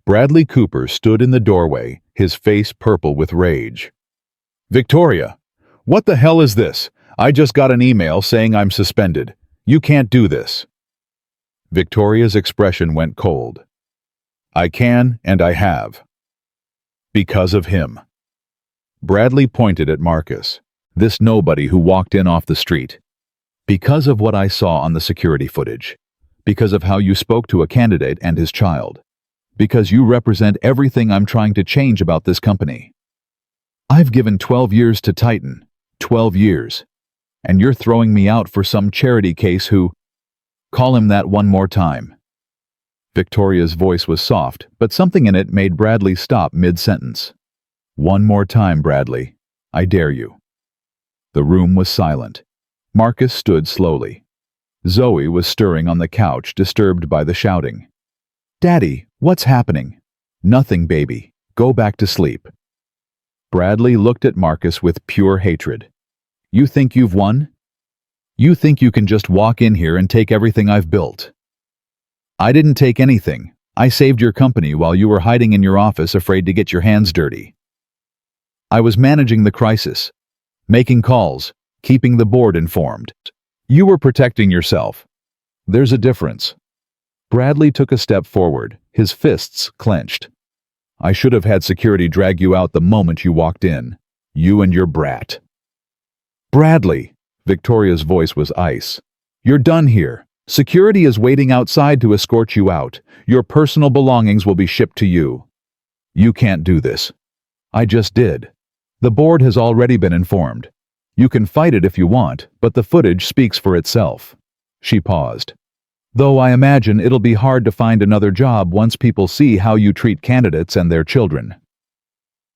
Bradley Cooper stood in the doorway, his face purple with rage. Victoria, what the hell is this? I just got an email saying I'm suspended. You can't do this. Victoria's expression went cold. I can, and I have. Because of him. Bradley pointed at Marcus, this nobody who walked in off the street. Because of what I saw on the security footage. Because of how you spoke to a candidate and his child. Because you represent everything I'm trying to change about this company. I've given 12 years to Titan. 12 years. And you're throwing me out for some charity case who... Call him that one more time. Victoria's voice was soft, but something in it made Bradley stop mid-sentence. One more time, Bradley. I dare you. The room was silent. Marcus stood slowly. Zoe was stirring on the couch, disturbed by the shouting. Daddy, what's happening? Nothing, baby. Go back to sleep. Bradley looked at Marcus with pure hatred. You think you've won? You think you can just walk in here and take everything I've built? I didn't take anything. I saved your company while you were hiding in your office afraid to get your hands dirty. I was managing the crisis, making calls, keeping the board informed. You were protecting yourself. There's a difference. Bradley took a step forward, his fists clenched. I should have had security drag you out the moment you walked in. You and your brat. Bradley! Victoria's voice was ice. You're done here. Security is waiting outside to escort you out. Your personal belongings will be shipped to you. You can't do this. I just did. The board has already been informed. You can fight it if you want, but the footage speaks for itself. She paused. Though I imagine it'll be hard to find another job once people see how you treat candidates and their children.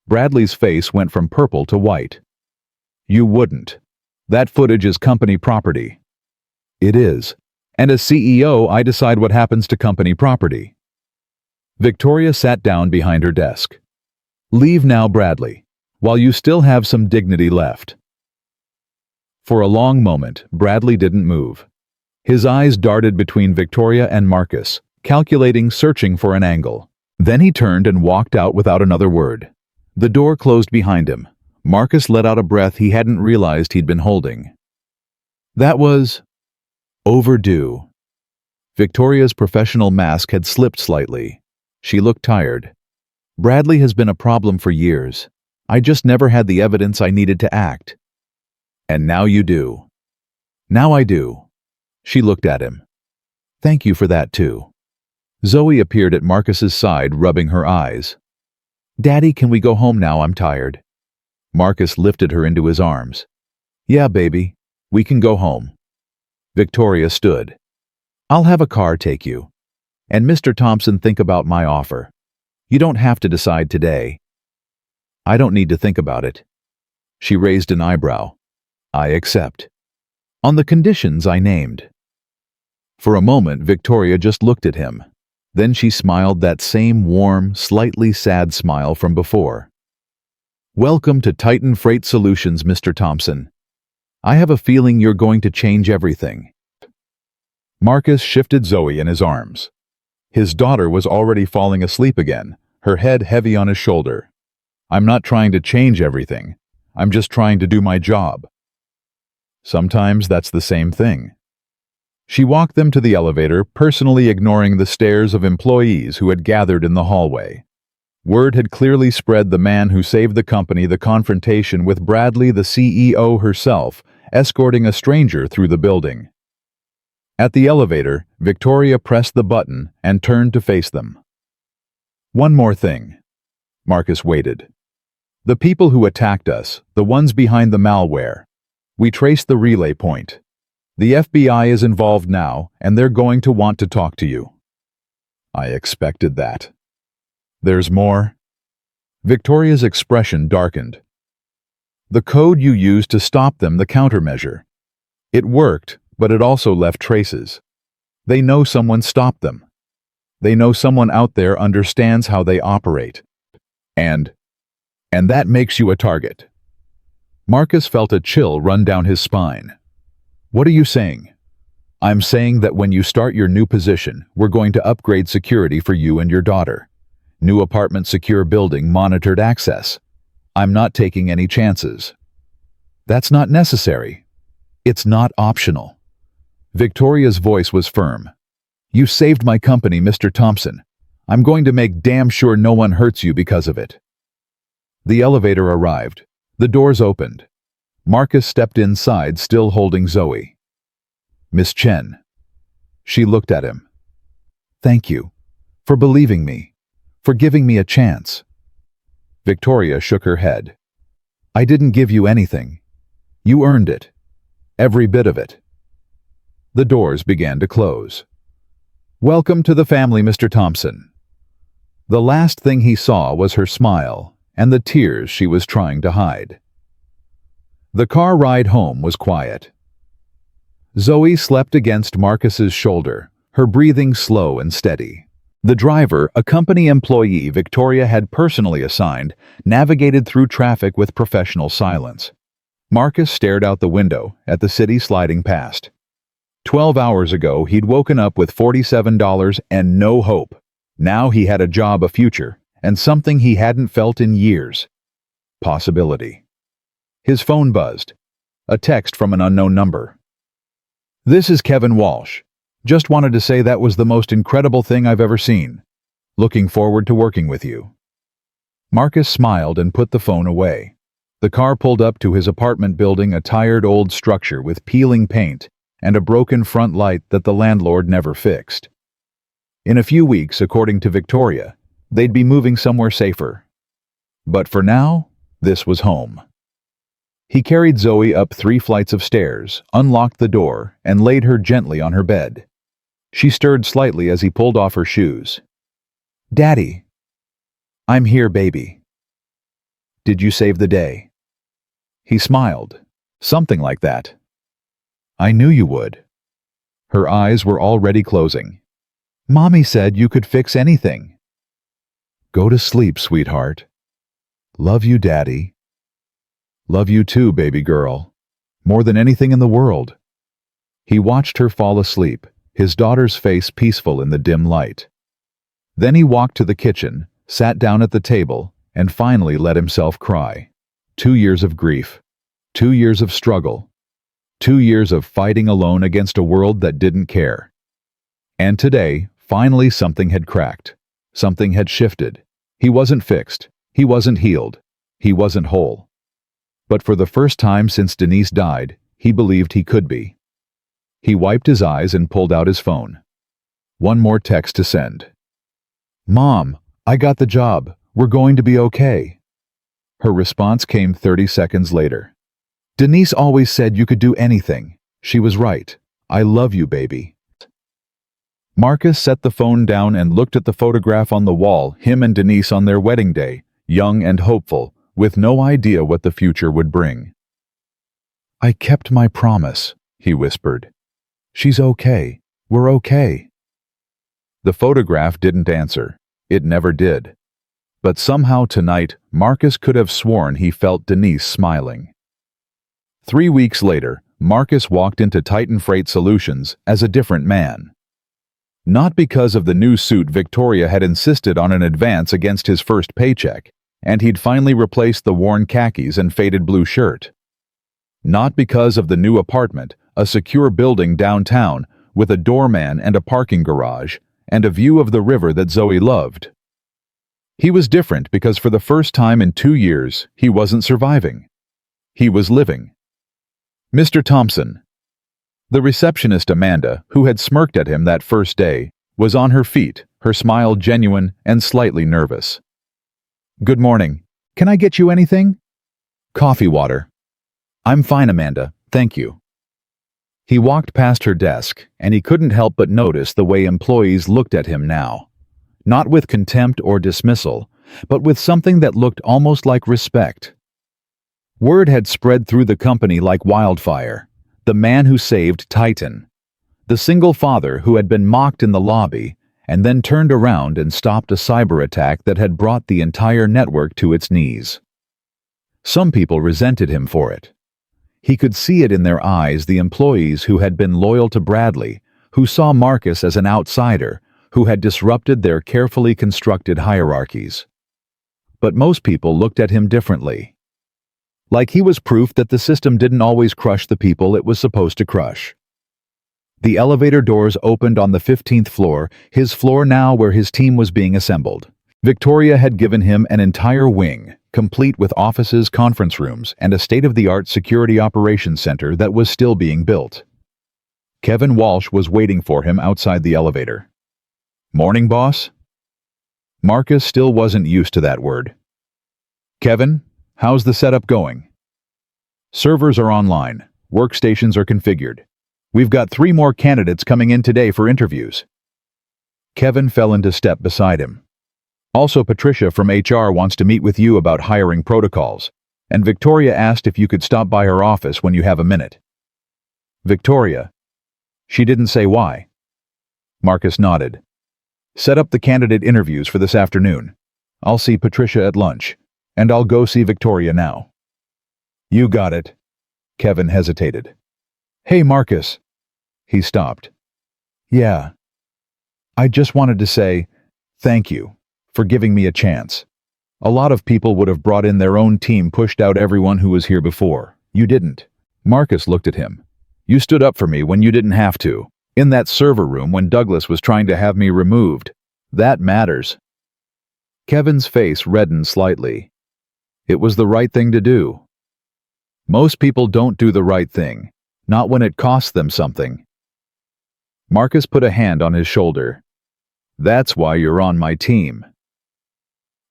Bradley's face went from purple to white. You wouldn't. That footage is company property. It is. And as CEO, I decide what happens to company property. Victoria sat down behind her desk. Leave now, Bradley, while you still have some dignity left. For a long moment, Bradley didn't move. His eyes darted between Victoria and Marcus, calculating, searching for an angle. Then he turned and walked out without another word. The door closed behind him. Marcus let out a breath he hadn't realized he'd been holding. That was... overdue. Victoria's professional mask had slipped slightly. She looked tired. Bradley has been a problem for years. I just never had the evidence I needed to act. And now you do. Now I do. She looked at him. Thank you for that too. Zoe appeared at Marcus's side, rubbing her eyes. Daddy, can we go home now? I'm tired. Marcus lifted her into his arms. Yeah, baby. We can go home. Victoria stood. I'll have a car take you. And Mr. Thompson, think about my offer. You don't have to decide today. I don't need to think about it. She raised an eyebrow. I accept. On the conditions I named. For a moment, Victoria just looked at him. Then she smiled that same warm, slightly sad smile from before. Welcome to Titan Freight Solutions, Mr. Thompson. I have a feeling you're going to change everything. Marcus shifted Zoe in his arms. His daughter was already falling asleep again, her head heavy on his shoulder. I'm not trying to change everything. I'm just trying to do my job. Sometimes that's the same thing. She walked them to the elevator, personally ignoring the stares of employees who had gathered in the hallway. Word had clearly spread the man who saved the company the confrontation with Bradley, the CEO herself, escorting a stranger through the building. At the elevator, Victoria pressed the button and turned to face them. One more thing. Marcus waited. The people who attacked us, the ones behind the malware, we traced the relay point. The FBI is involved now, and they're going to want to talk to you. I expected that. There's more? Victoria's expression darkened. The code you used to stop them, the countermeasure. It worked, but it also left traces. They know someone stopped them. They know someone out there understands how they operate. And that makes you a target. Marcus felt a chill run down his spine. What are you saying? I'm saying that when you start your new position, we're going to upgrade security for you and your daughter. New apartment, secure building, monitored access. I'm not taking any chances. That's not necessary. It's not optional. Victoria's voice was firm. You saved my company, Mr. Thompson. I'm going to make damn sure no one hurts you because of it. The elevator arrived. The doors opened. Marcus stepped inside, still holding Zoe. Miss Chen. She looked at him. Thank you for believing me. for giving me a chance." Victoria shook her head. "I didn't give you anything. You earned it. Every bit of it." The doors began to close. "Welcome to the family, Mr. Thompson." The last thing he saw was her smile and the tears she was trying to hide. The car ride home was quiet. Zoe slept against Marcus's shoulder, her breathing slow and steady. The driver, a company employee Victoria had personally assigned, navigated through traffic with professional silence. Marcus stared out the window at the city sliding past. 12 hours ago, he'd woken up with $47 and no hope. Now he had a job, a future, and something he hadn't felt in years. Possibility. His phone buzzed. A text from an unknown number. "This is Kevin Walsh. Just wanted to say that was the most incredible thing I've ever seen. Looking forward to working with you." Marcus smiled and put the phone away. The car pulled up to his apartment building, a tired old structure with peeling paint and a broken front light that the landlord never fixed. In a few weeks, according to Victoria, they'd be moving somewhere safer. But for now, this was home. He carried Zoe up 3 flights of stairs, unlocked the door, and laid her gently on her bed. She stirred slightly as he pulled off her shoes. "Daddy." "I'm here, baby." "Did you save the day?" He smiled. "Something like that." "I knew you would." Her eyes were already closing. "Mommy said you could fix anything." "Go to sleep, sweetheart. Love you, Daddy." "Love you too, baby girl. More than anything in the world." He watched her fall asleep, his daughter's face peaceful in the dim light. Then he walked to the kitchen, sat down at the table, and finally let himself cry. 2 years of grief. 2 years of struggle. 2 years of fighting alone against a world that didn't care. And today, finally something had cracked. Something had shifted. He wasn't fixed. He wasn't healed. He wasn't whole. But for the first time since Denise died, he believed he could be. He wiped his eyes and pulled out his phone. One more text to send. "Mom, I got the job. We're going to be okay." Her response came 30 seconds later. "Denise always said you could do anything. She was right. I love you, baby." Marcus set the phone down and looked at the photograph on the wall, him and Denise on their wedding day, young and hopeful, with no idea what the future would bring. "I kept my promise," he whispered. "She's okay. We're okay." The photograph didn't answer. It never did. But somehow tonight, Marcus could have sworn he felt Denise smiling. 3 weeks later, Marcus walked into Titan Freight Solutions as a different man. Not because of the new suit Victoria had insisted on an advance against his first paycheck, and he'd finally replaced the worn khakis and faded blue shirt. Not because of the new apartment, a secure building downtown with a doorman and a parking garage, and a view of the river that Zoe loved. He was different because for the first time in 2 years, he wasn't surviving. He was living. "Mr. Thompson." The receptionist Amanda, who had smirked at him that first day, was on her feet, her smile genuine and slightly nervous. "Good morning. Can I get you anything?" "Coffee, water." "I'm fine, Amanda. Thank you." He walked past her desk, and he couldn't help but notice the way employees looked at him now. Not with contempt or dismissal, but with something that looked almost like respect. Word had spread through the company like wildfire. The man who saved Titan. The single father who had been mocked in the lobby and then turned around and stopped a cyber attack that had brought the entire network to its knees. Some people resented him for it. He could see it in their eyes, the employees who had been loyal to Bradley, who saw Marcus as an outsider, who had disrupted their carefully constructed hierarchies. But most people looked at him differently. Like he was proof that the system didn't always crush the people it was supposed to crush. The elevator doors opened on the 15th floor, his floor now where his team was being assembled. Victoria had given him an entire wing, complete with offices, conference rooms, and a state-of-the-art security operations center that was still being built. Kevin Walsh was waiting for him outside the elevator. "Morning, boss?" Marcus still wasn't used to that word. Kevin, how's the setup going? Servers are online. Workstations are configured. We've got 3 more candidates coming in today for interviews. Kevin fell into step beside him. Also, Patricia from HR wants to meet with you about hiring protocols, and Victoria asked if you could stop by her office when you have a minute. Victoria. She didn't say why. Marcus nodded. Set up the candidate interviews for this afternoon. I'll see Patricia at lunch, and I'll go see Victoria now. You got it. Kevin hesitated. Hey, Marcus. He stopped. Yeah. I just wanted to say thank you for giving me a chance. A lot of people would have brought in their own team, pushed out everyone who was here before. You didn't. Marcus looked at him. You stood up for me when you didn't have to. In that server room when Douglas was trying to have me removed. That matters. Kevin's face reddened slightly. It was the right thing to do. Most people don't do the right thing, not when it costs them something. Marcus put a hand on his shoulder. That's why you're on my team.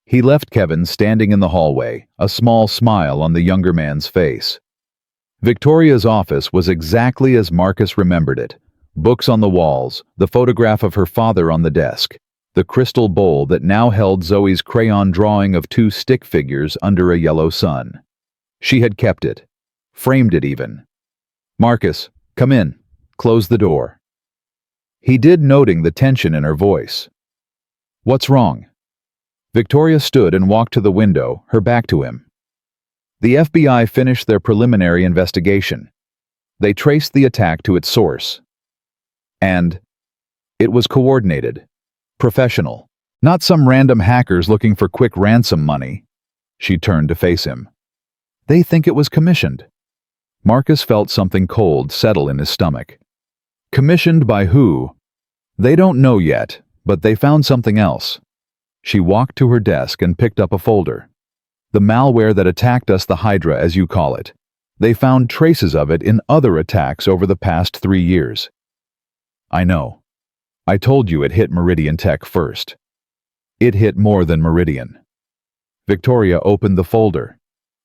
He left Kevin standing in the hallway, a small smile on the younger man's face. Victoria's office was exactly as Marcus remembered it. Books on the walls, the photograph of her father on the desk, the crystal bowl that now held Zoe's crayon drawing of 2 stick figures under a yellow sun. She had kept it, framed it even. Marcus, come in. Close the door. He did, noting the tension in her voice. What's wrong? Victoria stood and walked to the window, her back to him. The FBI finished their preliminary investigation. They traced the attack to its source. And it was coordinated, professional, not some random hackers looking for quick ransom money. She turned to face him. They think it was commissioned. Marcus felt something cold settle in his stomach. Commissioned by who? They don't know yet, but they found something else. She walked to her desk and picked up a folder. The malware that attacked us, the Hydra as you call it. They found traces of it in other attacks over the past 3 years. I know. I told you it hit Meridian Tech first. It hit more than Meridian. Victoria opened the folder.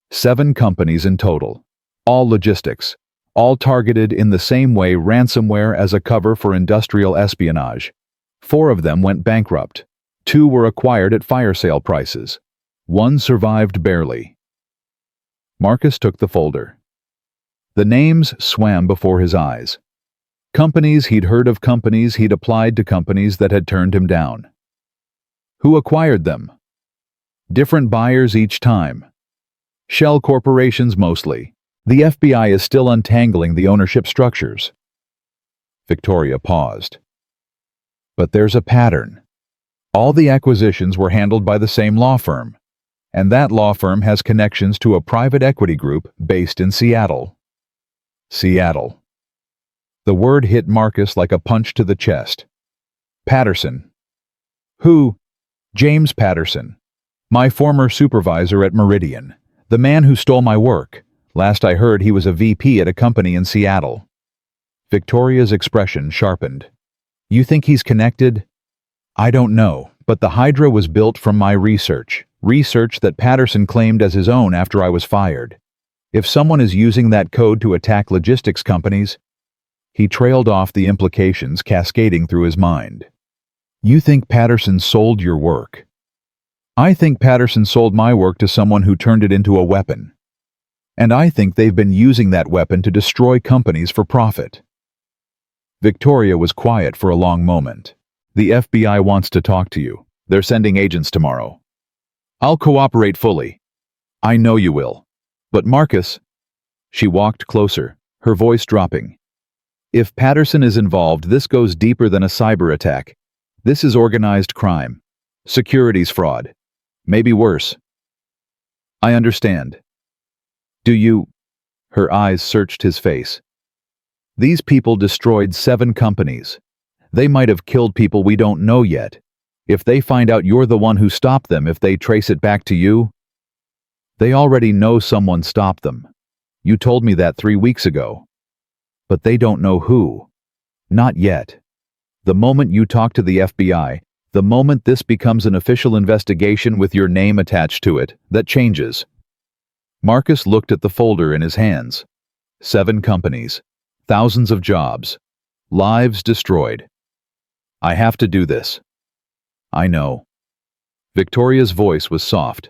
7 companies in total. All logistics. All targeted in the same way, ransomware as a cover for industrial espionage. 4 of them went bankrupt. 2 were acquired at fire sale prices. 1 survived barely. Marcus took the folder. The names swam before his eyes. Companies he'd heard of, companies he'd applied to, companies that had turned him down. Who acquired them? Different buyers each time. Shell corporations mostly. The FBI is still untangling the ownership structures. Victoria paused. But there's a pattern. All the acquisitions were handled by the same law firm, and that law firm has connections to a private equity group based in Seattle. Seattle. The word hit Marcus like a punch to the chest. Patterson. Who? James Patterson. My former supervisor at Meridian. The man who stole my work. Last I heard, he was a VP at a company in Seattle. Victoria's expression sharpened. You think he's connected? I don't know, but the Hydra was built from my research that Patterson claimed as his own after I was fired. If someone is using that code to attack logistics companies, he trailed off, the implications cascading through his mind. You think Patterson sold your work? I think Patterson sold my work to someone who turned it into a weapon. And I think they've been using that weapon to destroy companies for profit. Victoria was quiet for a long moment. The FBI wants to talk to you. They're sending agents tomorrow. I'll cooperate fully. I know you will. But Marcus... She walked closer, her voice dropping. If Patterson is involved, this goes deeper than a cyber attack. This is organized crime. Securities fraud. Maybe worse. I understand. Do you... Her eyes searched his face. These people destroyed 7 companies. They might have killed people we don't know yet. If they find out you're the one who stopped them, if they trace it back to you, they already know someone stopped them. You told me that 3 weeks ago. But they don't know who. Not yet. The moment you talk to the FBI, The moment this becomes an official investigation with your name attached to it, that changes. Marcus looked at the folder in his hands. 7 companies, thousands of jobs, lives destroyed. I have to do this. I know. Victoria's voice was soft.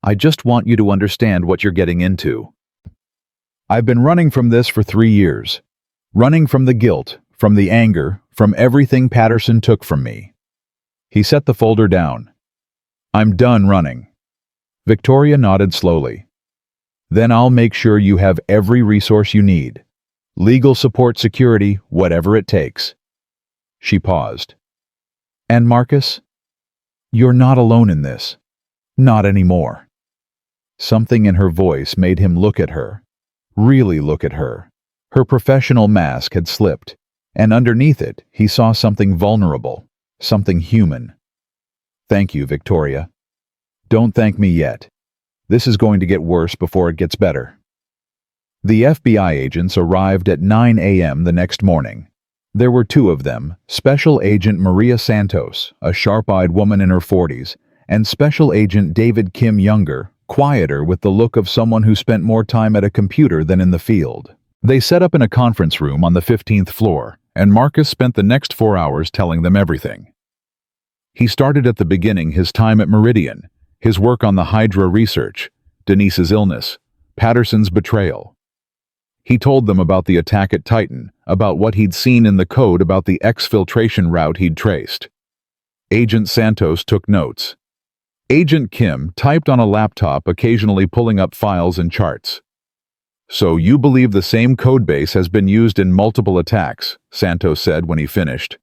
I just want you to understand what you're getting into. I've been running from this for 3 years. Running from the guilt, from the anger, from everything Patterson took from me. He set the folder down. I'm done running. Victoria nodded slowly. Then I'll make sure you have every resource you need. Legal support, security, whatever it takes. She paused. And Marcus? You're not alone in this. Not anymore. Something in her voice made him look at her. Really look at her. Her professional mask had slipped, and underneath it he saw something vulnerable, something human. Thank you, Victoria. Don't thank me yet. This is going to get worse before it gets better. The FBI agents arrived at 9 a.m. the next morning. There were 2 of them, Special Agent Maria Santos, a sharp-eyed woman in her 40s, and Special Agent David Kim Younger, quieter with the look of someone who spent more time at a computer than in the field. They set up in a conference room on the 15th floor, and Marcus spent the next 4 hours telling them everything. He started at the beginning, his time at Meridian, his work on the Hydra research, Denise's illness, Patterson's betrayal. He told them about the attack at Titan, about what he'd seen in the code about the exfiltration route he'd traced. Agent Santos took notes. Agent Kim typed on a laptop, occasionally pulling up files and charts. So you believe the same codebase has been used in multiple attacks, Santos said when he finished.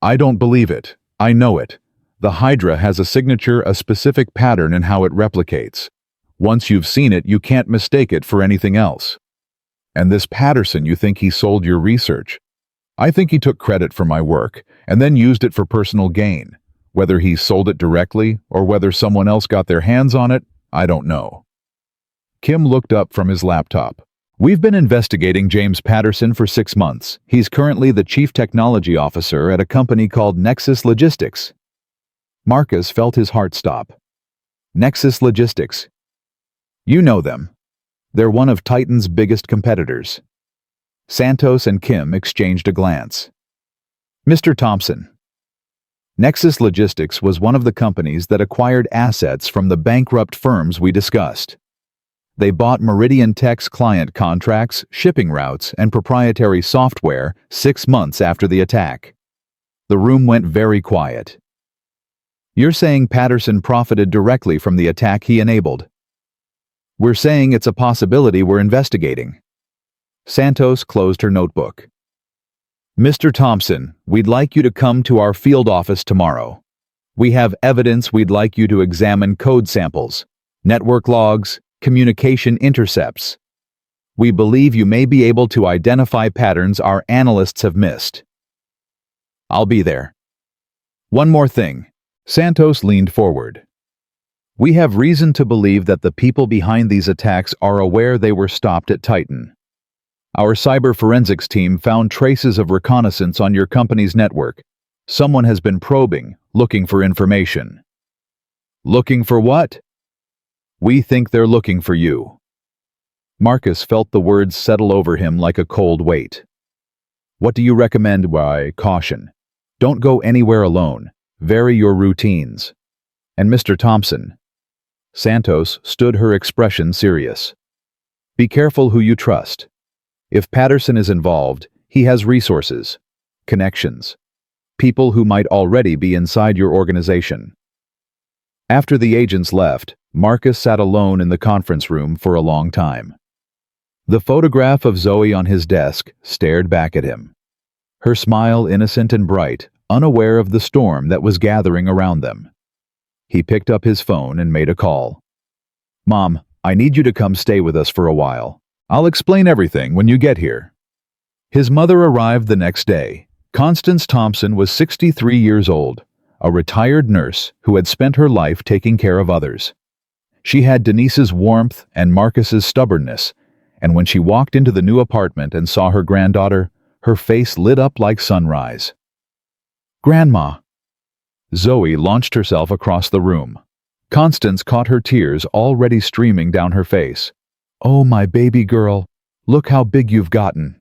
I don't believe it. I know it. The Hydra has a signature, a specific pattern in how it replicates. Once you've seen it, you can't mistake it for anything else. And this Patterson, you think he sold your research? I think he took credit for my work and then used it for personal gain. Whether he sold it directly or whether someone else got their hands on it, I don't know. Kim looked up from his laptop. We've been investigating James Patterson for 6 months. He's currently the Chief Technology Officer at a company called Nexus Logistics. Marcus felt his heart stop. Nexus Logistics. You know them. They're one of Titan's biggest competitors. Santos and Kim exchanged a glance. Mr. Thompson. Nexus Logistics was one of the companies that acquired assets from the bankrupt firms we discussed. They bought Meridian Tech's client contracts, shipping routes, and proprietary software 6 months after the attack. The room went very quiet. You're saying Patterson profited directly from the attack he enabled? We're saying it's a possibility we're investigating. Santos closed her notebook. Mr. Thompson, we'd like you to come to our field office tomorrow. We have evidence we'd like you to examine code samples, network logs, communication intercepts. We believe you may be able to identify patterns our analysts have missed. I'll be there. One more thing. Santos leaned forward. We have reason to believe that the people behind these attacks are aware they were stopped at Titan. Our cyber forensics team found traces of reconnaissance on your company's network. Someone has been probing, looking for information. Looking for what? We think they're looking for you. Marcus felt the words settle over him like a cold weight. What do you recommend? Why, caution. Don't go anywhere alone. Vary your routines. And Mr. Thompson. Santos stood, her expression serious. Be careful who you trust. If Patterson is involved, he has resources, connections, people who might already be inside your organization. After the agents left, Marcus sat alone in the conference room for a long time. The photograph of Zoe on his desk stared back at him. Her smile innocent and bright, unaware of the storm that was gathering around them. He picked up his phone and made a call. Mom, I need you to come stay with us for a while. I'll explain everything when you get here. His mother arrived the next day. Constance Thompson was 63 years old, a retired nurse who had spent her life taking care of others. She had Denise's warmth and Marcus's stubbornness, and when she walked into the new apartment and saw her granddaughter, her face lit up like sunrise. Grandma. Zoe launched herself across the room. Constance caught her tears already streaming down her face. "Oh, my baby girl, look how big you've gotten.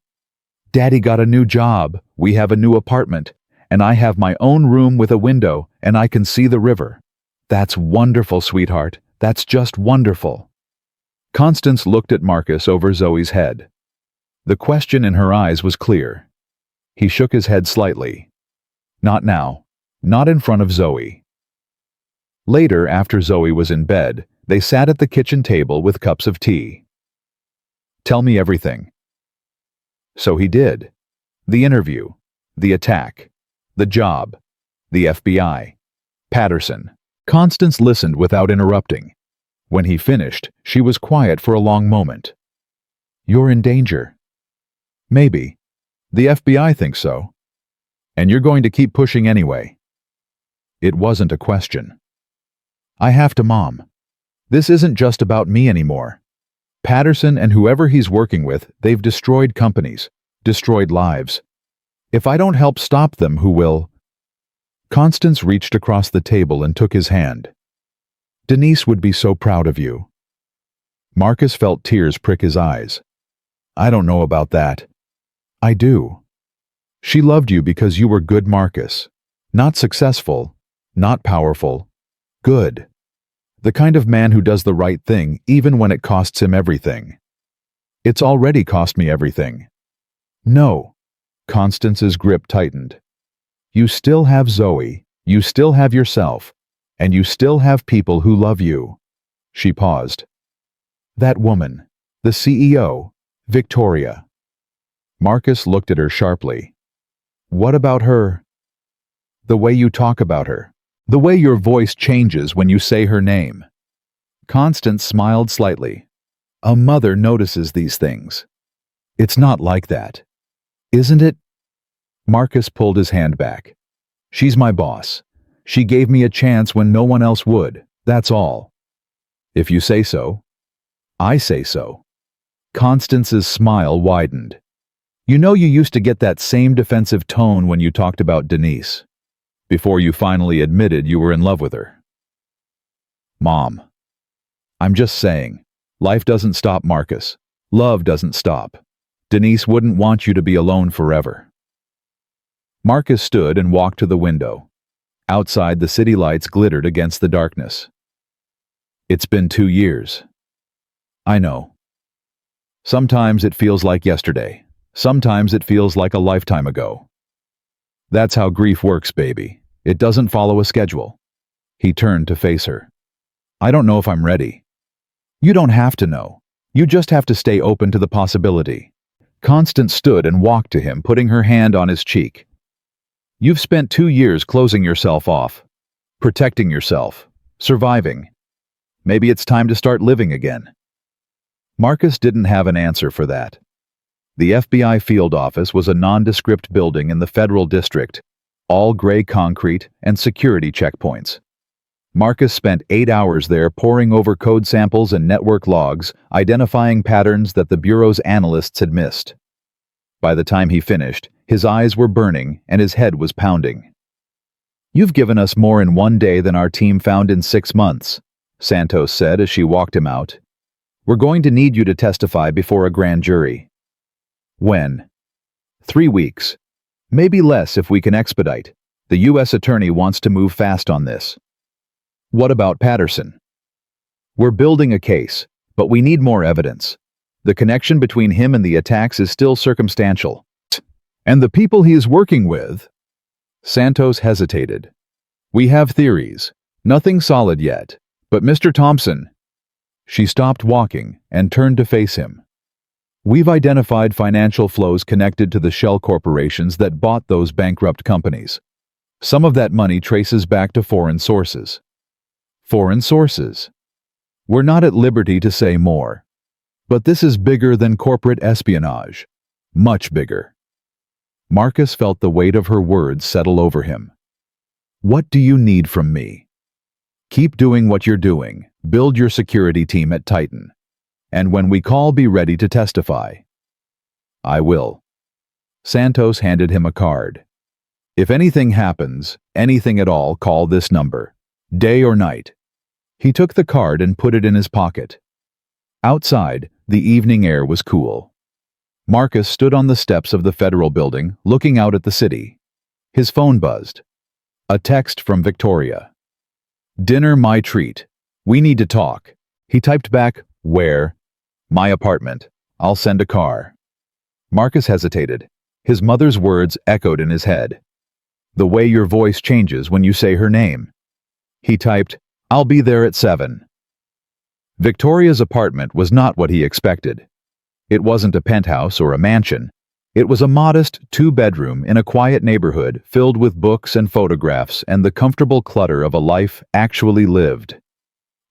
Daddy got a new job, we have a new apartment, and I have my own room with a window and I can see the river. That's wonderful, sweetheart. That's just wonderful." Constance looked at Marcus over Zoe's head. The question in her eyes was clear. He shook his head slightly. Not now. Not in front of Zoe. Later, after Zoe was in bed, they sat at the kitchen table with cups of tea. "Tell me everything." So he did. The interview, the attack, the job, the FBI, Patterson. Constance listened without interrupting. When he finished, she was quiet for a long moment. "You're in danger." "Maybe. The FBI thinks so. And you're going to keep pushing anyway." It wasn't a question. "I have to, Mom. This isn't just about me anymore. Patterson and whoever he's working with, they've destroyed companies, destroyed lives. If I don't help stop them, who will?" Constance reached across the table and took his hand. "Denise would be so proud of you." Marcus felt tears prick his eyes. "I don't know about that." "I do. She loved you because you were good, Marcus. Not successful, not powerful, good. The kind of man who does the right thing even when it costs him everything." "It's already cost me everything." "No." Constance's grip tightened. "You still have Zoe, you still have yourself, and you still have people who love you." She paused. "That woman, the CEO, Victoria." Marcus looked at her sharply. "What about her?" "The way you talk about her. The way your voice changes when you say her name." Constance smiled slightly. "A mother notices these things." "It's not like that." "Isn't it?" Marcus pulled his hand back. "She's my boss. She gave me a chance when no one else would, that's all." "If you say so." "I say so." Constance's smile widened. "You know you used to get that same defensive tone when you talked about Denise, before you finally admitted you were in love with her." "Mom." "I'm just saying, life doesn't stop, Marcus. Love doesn't stop. Denise wouldn't want you to be alone forever." Marcus stood and walked to the window. Outside, the city lights glittered against the darkness. "It's been 2 years." "I know. Sometimes it feels like yesterday. Sometimes it feels like a lifetime ago. That's how grief works, baby. It doesn't follow a schedule." He turned to face her. "I don't know if I'm ready." "You don't have to know. You just have to stay open to the possibility." Constance stood and walked to him, putting her hand on his cheek. "You've spent 2 years closing yourself off, protecting yourself, surviving. Maybe it's time to start living again." Marcus didn't have an answer for that. The FBI field office was a nondescript building in the federal district, all gray concrete and security checkpoints. Marcus spent 8 hours there poring over code samples and network logs, identifying patterns that the Bureau's analysts had missed. By the time he finished, his eyes were burning and his head was pounding. "You've given us more in 1 day than our team found in 6 months, Santos said as she walked him out. "We're going to need you to testify before a grand jury." "When?" 3 weeks. Maybe less if we can expedite. The U.S. Attorney wants to move fast on this." "What about Patterson?" "We're building a case, but we need more evidence. The connection between him and the attacks is still circumstantial." "And the people he is working with?" Santos hesitated. "We have theories. Nothing solid yet. But Mr. Thompson..." She stopped walking and turned to face him. "We've identified financial flows connected to the shell corporations that bought those bankrupt companies. Some of that money traces back to foreign sources." "Foreign sources?" "We're not at liberty to say more. But this is bigger than corporate espionage. Much bigger." Marcus felt the weight of her words settle over him. "What do you need from me?" "Keep doing what you're doing. Build your security team at Titan. And when we call, be ready to testify." "I will." Santos handed him a card. If anything happens, anything at all, call this number. Day or night. He took the card and put it in his pocket. Outside, the evening air was cool. Marcus stood on the steps of the federal building, looking out at the city. His phone buzzed. A text from Victoria. Dinner my treat. We need to talk. He typed back, where? My apartment. I'll send a car. Marcus hesitated. His mother's words echoed in his head. The way your voice changes when you say her name. He typed, I'll be there at 7. Victoria's apartment was not what he expected. It wasn't a penthouse or a mansion. It was a modest 2-bedroom in a quiet neighborhood filled with books and photographs and the comfortable clutter of a life actually lived.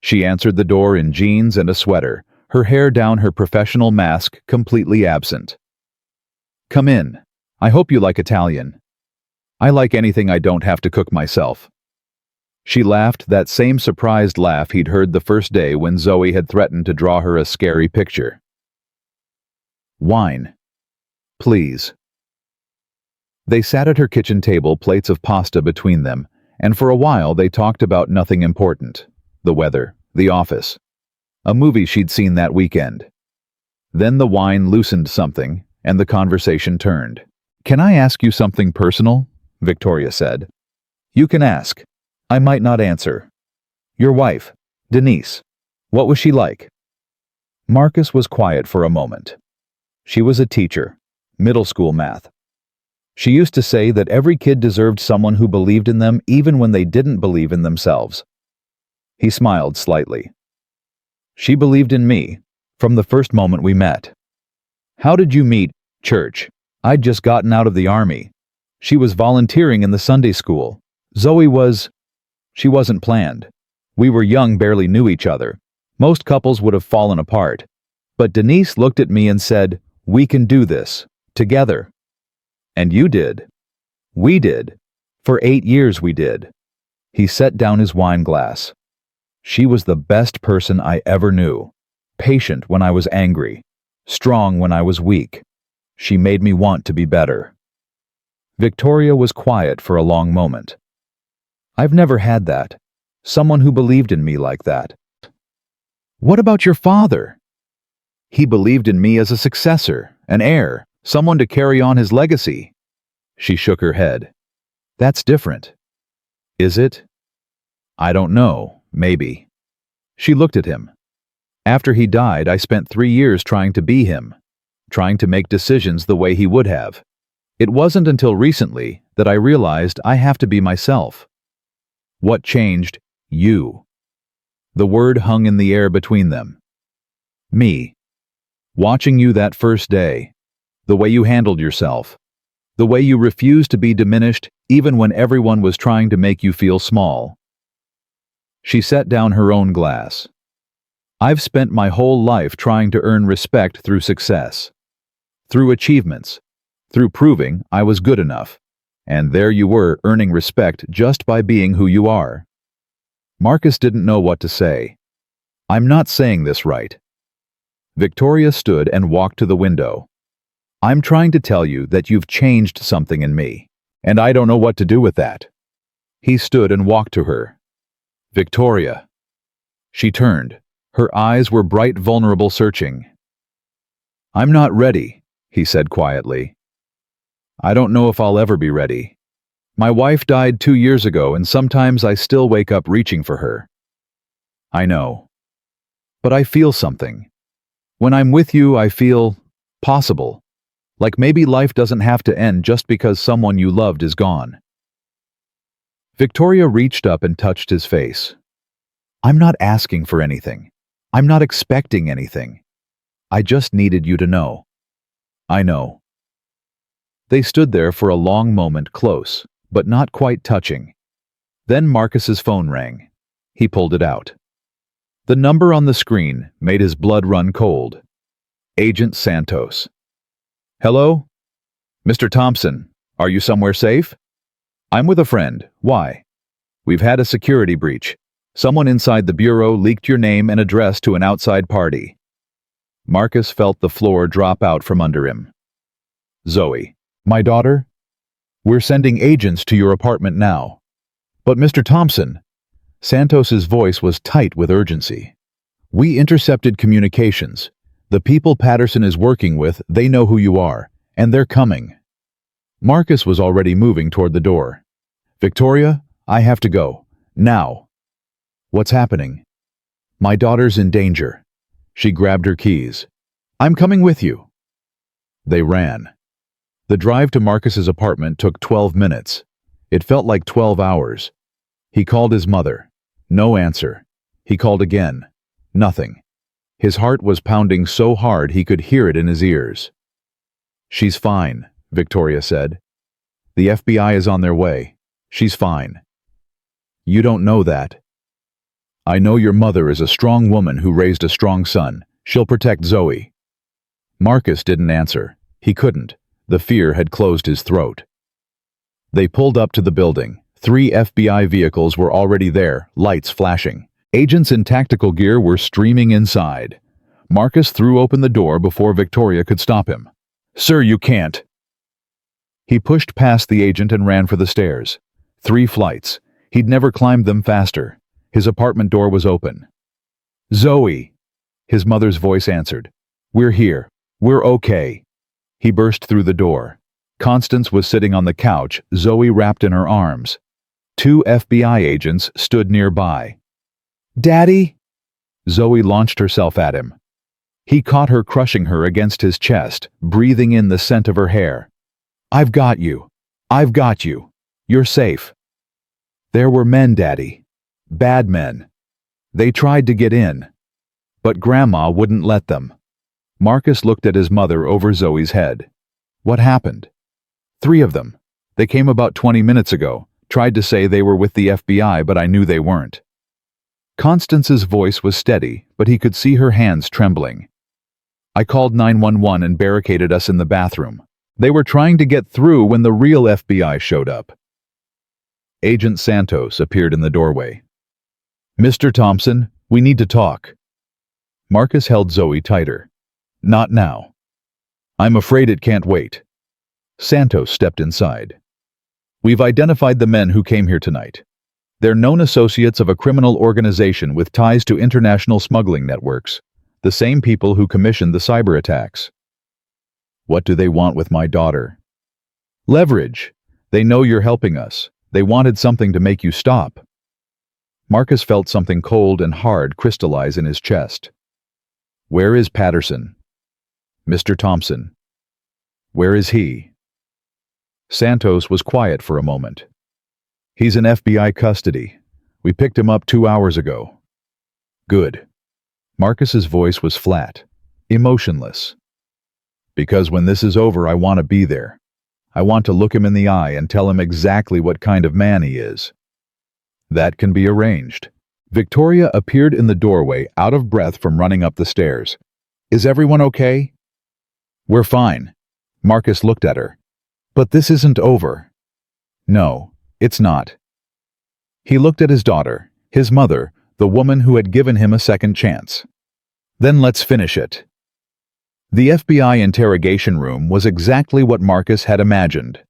She answered the door in jeans and a sweater, her hair down her professional mask completely absent. Come in. I hope you like Italian. I like anything I don't have to cook myself. She laughed that same surprised laugh he'd heard the first day when Zoe had threatened to draw her a scary picture. Wine. Please. They sat at her kitchen table, plates of pasta between them, and for a while they talked about nothing important. The weather, the office, a movie she'd seen that weekend. Then the wine loosened something, and the conversation turned. Can I ask you something personal? Victoria said. You can ask. I might not answer. Your wife, Denise, what was she like? Marcus was quiet for a moment. She was a teacher, middle school math. She used to say that every kid deserved someone who believed in them even when they didn't believe in themselves. He smiled slightly. She believed in me, from the first moment we met. How did you meet? Church. I'd just gotten out of the army. She was volunteering in the Sunday school. Zoe was... She wasn't planned. We were young, barely knew each other. Most couples would have fallen apart. But Denise looked at me and said, we can do this, together. And you did. We did. For 8 years we did. He set down his wine glass. She was the best person I ever knew. Patient when I was angry. Strong when I was weak. She made me want to be better. Victoria was quiet for a long moment. I've never had that. Someone who believed in me like that. What about your father? He believed in me as a successor, an heir, someone to carry on his legacy. She shook her head. That's different. Is it? I don't know, maybe. She looked at him. After he died, I spent 3 years trying to be him, trying to make decisions the way he would have. It wasn't until recently that I realized I have to be myself. What changed? You. The word hung in the air between them. Me. Watching you that first day. The way you handled yourself. The way you refused to be diminished even when everyone was trying to make you feel small. She set down her own glass. I've spent my whole life trying to earn respect through success. Through achievements. Through proving I was good enough. And there you were, earning respect just by being who you are. Marcus didn't know what to say. I'm not saying this right. Victoria stood and walked to the window. I'm trying to tell you that you've changed something in me, and I don't know what to do with that. He stood and walked to her. Victoria. She turned. Her eyes were bright, vulnerable, searching. I'm not ready, he said quietly. I don't know if I'll ever be ready. My wife died 2 years ago, and sometimes I still wake up reaching for her. I know. But I feel something. When I'm with you, I feel possible. Like maybe life doesn't have to end just because someone you loved is gone. Victoria reached up and touched his face. I'm not asking for anything. I'm not expecting anything. I just needed you to know. I know. They stood there for a long moment, close, but not quite touching. Then Marcus's phone rang. He pulled it out. The number on the screen made his blood run cold. Agent Santos. Hello? Mr. Thompson, are you somewhere safe? I'm with a friend. Why? We've had a security breach. Someone inside the bureau leaked your name and address to an outside party. Marcus felt the floor drop out from under him. Zoe. My daughter? We're sending agents to your apartment now. But Mr. Thompson, Santos's voice was tight with urgency. We intercepted communications. The people Patterson is working with, they know who you are, and they're coming. Marcus was already moving toward the door. Victoria, I have to go. Now. What's happening? My daughter's in danger. She grabbed her keys. I'm coming with you. They ran. The drive to Marcus's apartment took 12 minutes. It felt like 12 hours. He called his mother. No answer. He called again. Nothing. His heart was pounding so hard he could hear it in his ears. She's fine, Victoria said. The FBI is on their way. She's fine. You don't know that. I know your mother is a strong woman who raised a strong son. She'll protect Zoe. Marcus didn't answer. He couldn't. The fear had closed his throat. They pulled up to the building. 3 FBI vehicles were already there, lights flashing. Agents in tactical gear were streaming inside. Marcus threw open the door before Victoria could stop him. Sir, you can't. He pushed past the agent and ran for the stairs. 3 flights. He'd never climbed them faster. His apartment door was open. Zoe, his mother's voice answered. We're here. We're okay. He burst through the door. Constance was sitting on the couch, Zoe wrapped in her arms. 2 FBI agents stood nearby. Daddy? Zoe launched herself at him. He caught her crushing her against his chest, breathing in the scent of her hair. I've got you. I've got you. You're safe. There were men, Daddy. Bad men. They tried to get in. But Grandma wouldn't let them. Marcus looked at his mother over Zoe's head. What happened? 3 of them. They came about 20 minutes ago, tried to say they were with the FBI, but I knew they weren't. Constance's voice was steady, but he could see her hands trembling. I called 911 and barricaded us in the bathroom. They were trying to get through when the real FBI showed up. Agent Santos appeared in the doorway. Mr. Thompson, we need to talk. Marcus held Zoe tighter. Not now. I'm afraid it can't wait. Santos stepped inside. We've identified the men who came here tonight. They're known associates of a criminal organization with ties to international smuggling networks, the same people who commissioned the CyberAttacks. What do they want with my daughter? Leverage. They know you're helping us. They wanted something to make you stop. Marcus felt something cold and hard crystallize in his chest. Where is Patterson? Mr. Thompson. Where is he? Santos was quiet for a moment. He's in FBI custody. We picked him up 2 hours ago. Good. Marcus's voice was flat, emotionless. Because when this is over, I want to be there. I want to look him in the eye and tell him exactly what kind of man he is. That can be arranged. Victoria appeared in the doorway, out of breath from running up the stairs. Is everyone okay? We're fine. Marcus looked at her. But this isn't over. No, it's not. He looked at his daughter, his mother, the woman who had given him a second chance. Then let's finish it. The FBI interrogation room was exactly what Marcus had imagined.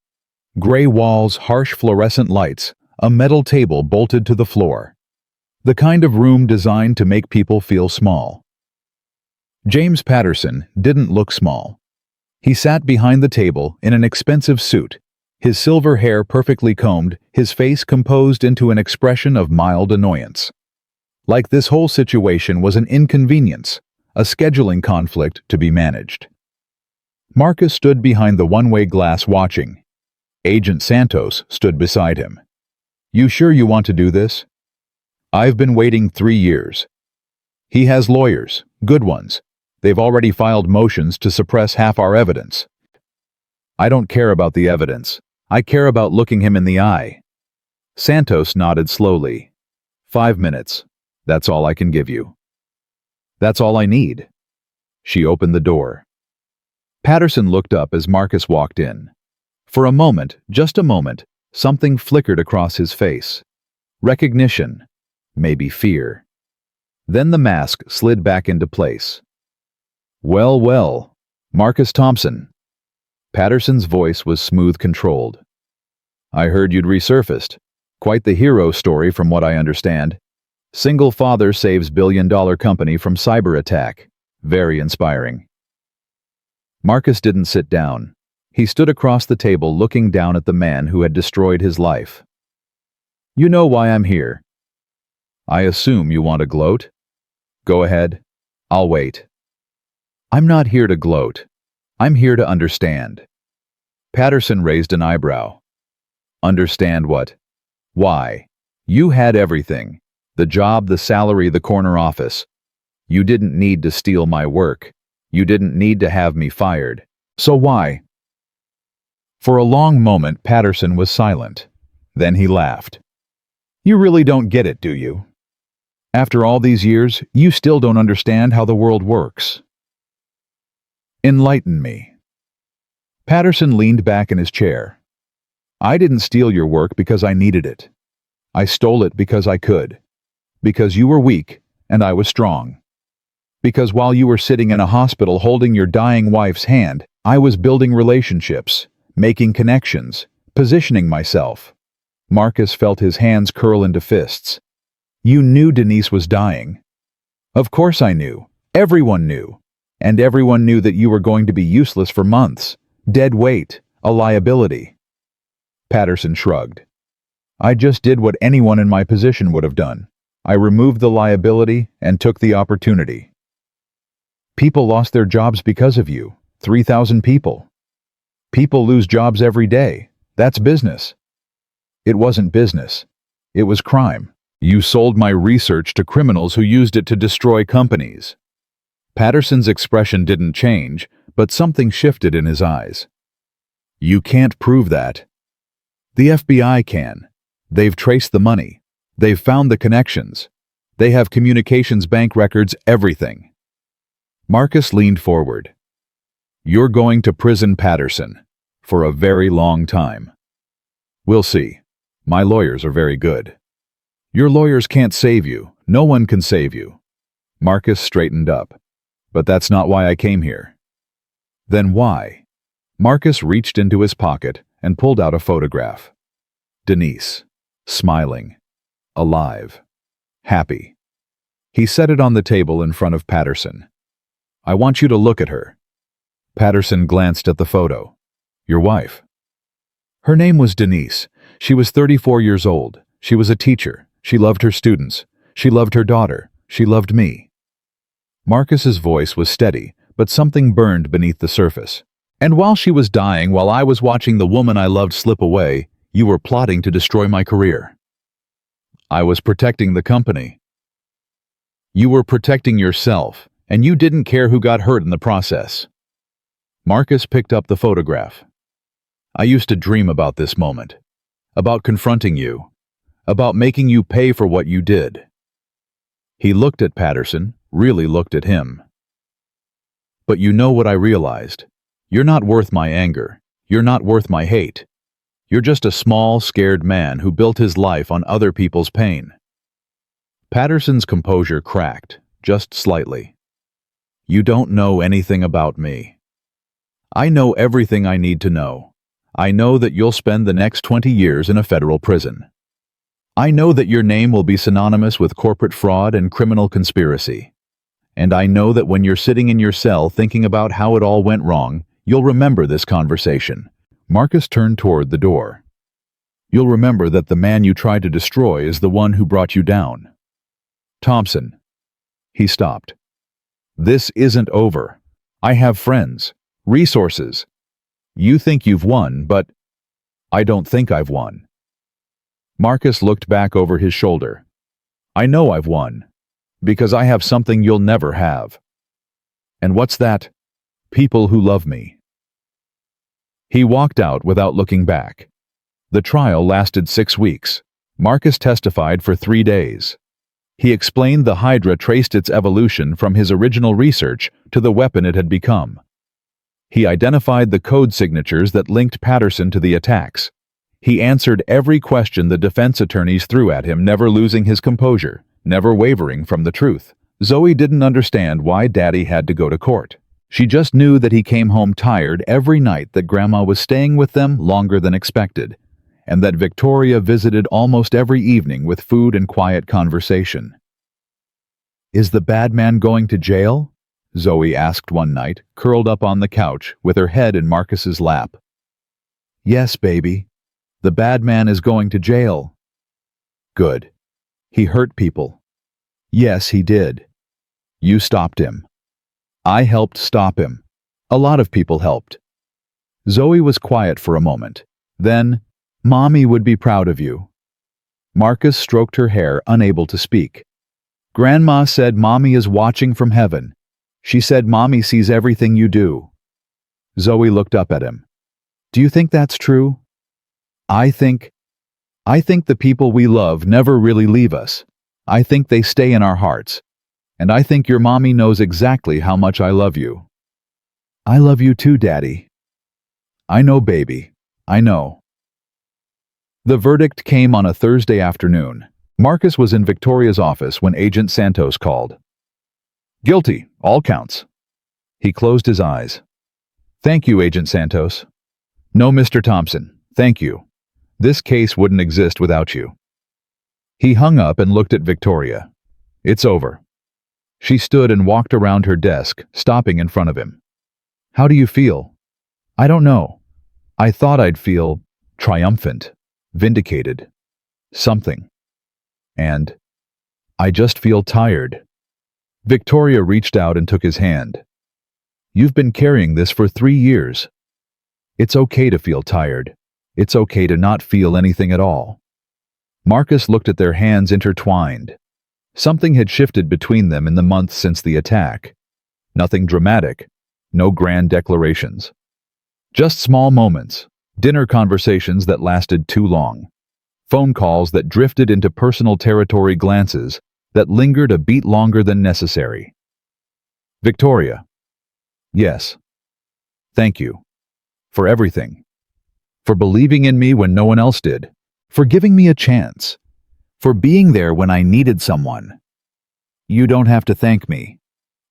Gray walls, harsh fluorescent lights, a metal table bolted to the floor. The kind of room designed to make people feel small. James Patterson didn't look small. He sat behind the table in an expensive suit, his silver hair perfectly combed, his face composed into an expression of mild annoyance. Like this whole situation was an inconvenience, a scheduling conflict to be managed. Marcus stood behind the one-way glass watching. Agent Santos stood beside him. You sure you want to do this? I've been waiting 3 years. He has lawyers, good ones. They've already filed motions to suppress half our evidence. I don't care about the evidence. I care about looking him in the eye. Santos nodded slowly. 5 minutes. That's all I can give you. That's all I need. She opened the door. Patterson looked up as Marcus walked in. For a moment, just a moment, something flickered across his face. Recognition. Maybe fear. Then the mask slid back into place. Well, well, Marcus Thompson. Patterson's voice was smooth, controlled. I heard you'd resurfaced. Quite the hero story from what I understand. Single father saves billion-dollar company from CyberAttack. Very inspiring. Marcus didn't sit down. He stood across the table looking down at the man who had destroyed his life. You know why I'm here. I assume you want to gloat? Go ahead. I'll wait. I'm not here to gloat. I'm here to understand. Patterson raised an eyebrow. Understand what? Why? You had everything. The job, the salary, the corner office. You didn't need to steal my work. You didn't need to have me fired. So why? For a long moment, Patterson was silent. Then he laughed. You really don't get it, do you? After all these years, you still don't understand how the world works. Enlighten me. Patterson leaned back in his chair. I didn't steal your work because I needed it. I stole it because I could. Because you were weak and I was strong. Because while you were sitting in a hospital holding your dying wife's hand, I was building relationships, making connections, positioning myself. Marcus felt his hands curl into fists. You knew Denise was dying. Of course I knew. Everyone knew. And everyone knew that you were going to be useless for months. Dead weight. A liability. Patterson shrugged. I just did what anyone in my position would have done. I removed the liability and took the opportunity. People lost their jobs because of you. 3,000 people. People lose jobs every day. That's business. It wasn't business. It was crime. You sold my research to criminals who used it to destroy companies. Patterson's expression didn't change, but something shifted in his eyes. You can't prove that. The FBI can. They've traced the money. They've found the connections. They have communications bank records, everything. Marcus leaned forward. You're going to prison, Patterson, for a very long time. We'll see. My lawyers are very good. Your lawyers can't save you. No one can save you. Marcus straightened up. But that's not why I came here. Then why? Marcus reached into his pocket and pulled out a photograph. Denise, smiling, alive, happy. He set it on the table in front of Patterson. I want you to look at her. Patterson glanced at the photo. Your wife. Her name was Denise. She was 34 years old. She was a teacher. She loved her students. She loved her daughter. She loved me. Marcus's voice was steady, but something burned beneath the surface. And while she was dying, while I was watching the woman I loved slip away, you were plotting to destroy my career. I was protecting the company. You were protecting yourself, and you didn't care who got hurt in the process. Marcus picked up the photograph. I used to dream about this moment, about confronting you, about making you pay for what you did. He looked at Patterson, really looked at him. But you know what I realized? You're not worth my anger. You're not worth my hate. You're just a small, scared man who built his life on other people's pain. Patterson's composure cracked, just slightly. You don't know anything about me. I know everything I need to know. I know that you'll spend the next 20 years in a federal prison. I know that your name will be synonymous with corporate fraud and criminal conspiracy. And I know that when you're sitting in your cell thinking about how it all went wrong, you'll remember this conversation. Marcus turned toward the door. You'll remember that the man you tried to destroy is the one who brought you down. Thompson. He stopped. This isn't over. I have friends, resources. You think you've won, but I don't think I've won. Marcus looked back over his shoulder. I know I've won, because I have something you'll never have. And what's that? People who love me. He walked out without looking back. The trial lasted 6 weeks. Marcus testified for 3 days. He explained the Hydra traced its evolution from his original research to the weapon it had become. He identified the code signatures that linked Patterson to the attacks. He answered every question the defense attorneys threw at him, never losing his composure, never wavering from the truth. Zoe didn't understand why Daddy had to go to court. She just knew that he came home tired every night, that Grandma was staying with them longer than expected, and that Victoria visited almost every evening with food and quiet conversation. "Is the bad man going to jail?" Zoe asked one night, curled up on the couch with her head in Marcus's lap. "Yes, baby. The bad man is going to jail." "Good. He hurt people." "Yes, he did. You stopped him." "I helped stop him. A lot of people helped." Zoe was quiet for a moment. Then, "Mommy would be proud of you." Marcus stroked her hair, unable to speak. "Grandma said Mommy is watching from heaven. She said Mommy sees everything you do." Zoe looked up at him. "Do you think that's true?" I think the people we love never really leave us. I think they stay in our hearts. And I think your mommy knows exactly how much I love you." "I love you too, Daddy." "I know, baby. I know." The verdict came on a Thursday afternoon. Marcus was in Victoria's office when Agent Santos called. "Guilty, all counts." He closed his eyes. "Thank you, Agent Santos." "No, Mr. Thompson, thank you. This case wouldn't exist without you." He hung up and looked at Victoria. "It's over." She stood and walked around her desk, stopping in front of him. "How do you feel?" "I don't know. I thought I'd feel triumphant, vindicated, something. And I just feel tired." Victoria reached out and took his hand. "You've been carrying this for 3 years. It's okay to feel tired. It's okay to not feel anything at all." Marcus looked at their hands intertwined. Something had shifted between them in the months since the attack. Nothing dramatic, no grand declarations. Just small moments, dinner conversations that lasted too long, phone calls that drifted into personal territory, glances that lingered a beat longer than necessary. "Victoria." "Yes. Thank you. For everything. For believing in me when no one else did. For giving me a chance. For being there when I needed someone." "You don't have to thank me."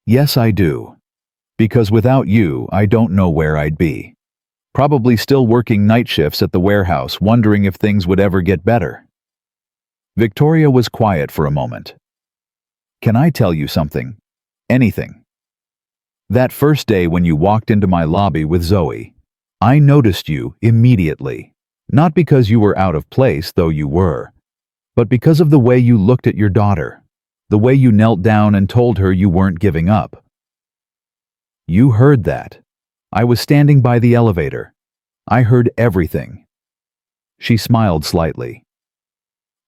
"Yes, I do. Because without you, I don't know where I'd be. Probably still working night shifts at the warehouse, wondering if things would ever get better." Victoria was quiet for a moment. "Can I tell you something? Anything? That first day when you walked into my lobby with Zoe, I noticed you immediately. Not because you were out of place, though you were, but because of the way you looked at your daughter, the way you knelt down and told her you weren't giving up. You heard that. I was standing by the elevator. I heard everything." She smiled slightly.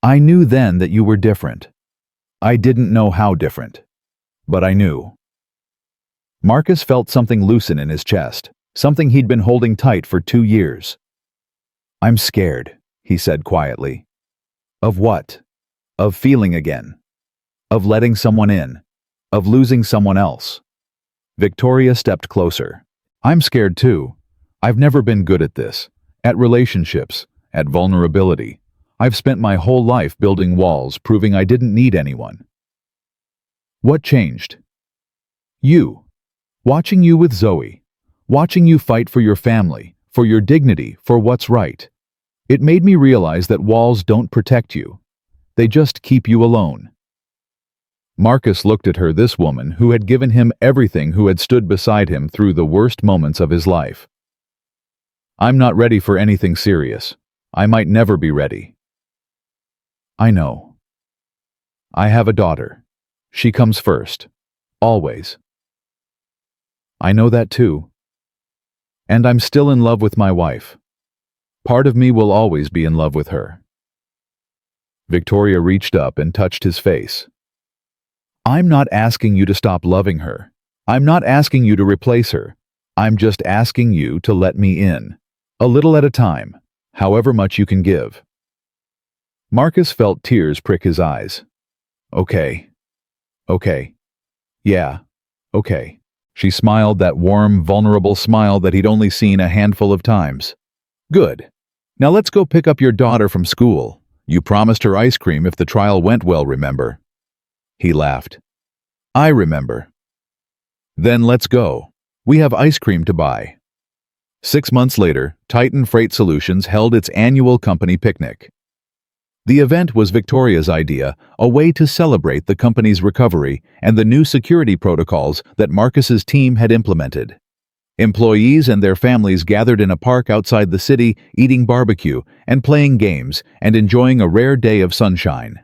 "I knew then that you were different. I didn't know how different, but I knew." Marcus felt something loosen in his chest, something he'd been holding tight for 2 years. "I'm scared," he said quietly. "Of what? Of feeling again. Of letting someone in. Of losing someone else." Victoria stepped closer. "I'm scared too. I've never been good at this. At relationships. At vulnerability. I've spent my whole life building walls, proving I didn't need anyone." "What changed?" "You. Watching you with Zoe. Watching you fight for your family, for your dignity, for what's right. It made me realize that walls don't protect you. They just keep you alone." Marcus looked at her, this woman who had given him everything, who had stood beside him through the worst moments of his life. "I'm not ready for anything serious. I might never be ready." "I know. I have a daughter. She comes first. Always." "I know that too. And I'm still in love with my wife. Part of me will always be in love with her." Victoria reached up and touched his face. "I'm not asking you to stop loving her. I'm not asking you to replace her. I'm just asking you to let me in. A little at a time, however much you can give." Marcus felt tears prick his eyes. "Okay. Okay. Yeah. Okay." She smiled, that warm, vulnerable smile that he'd only seen a handful of times. "Good. Now let's go pick up your daughter from school. You promised her ice cream if the trial went well, remember?" He laughed. "I remember." "Then let's go. We have ice cream to buy." 6 months later, Titan Freight Solutions held its annual company picnic. The event was Victoria's idea, a way to celebrate the company's recovery and the new security protocols that Marcus's team had implemented. Employees and their families gathered in a park outside the city, eating barbecue and playing games and enjoying a rare day of sunshine.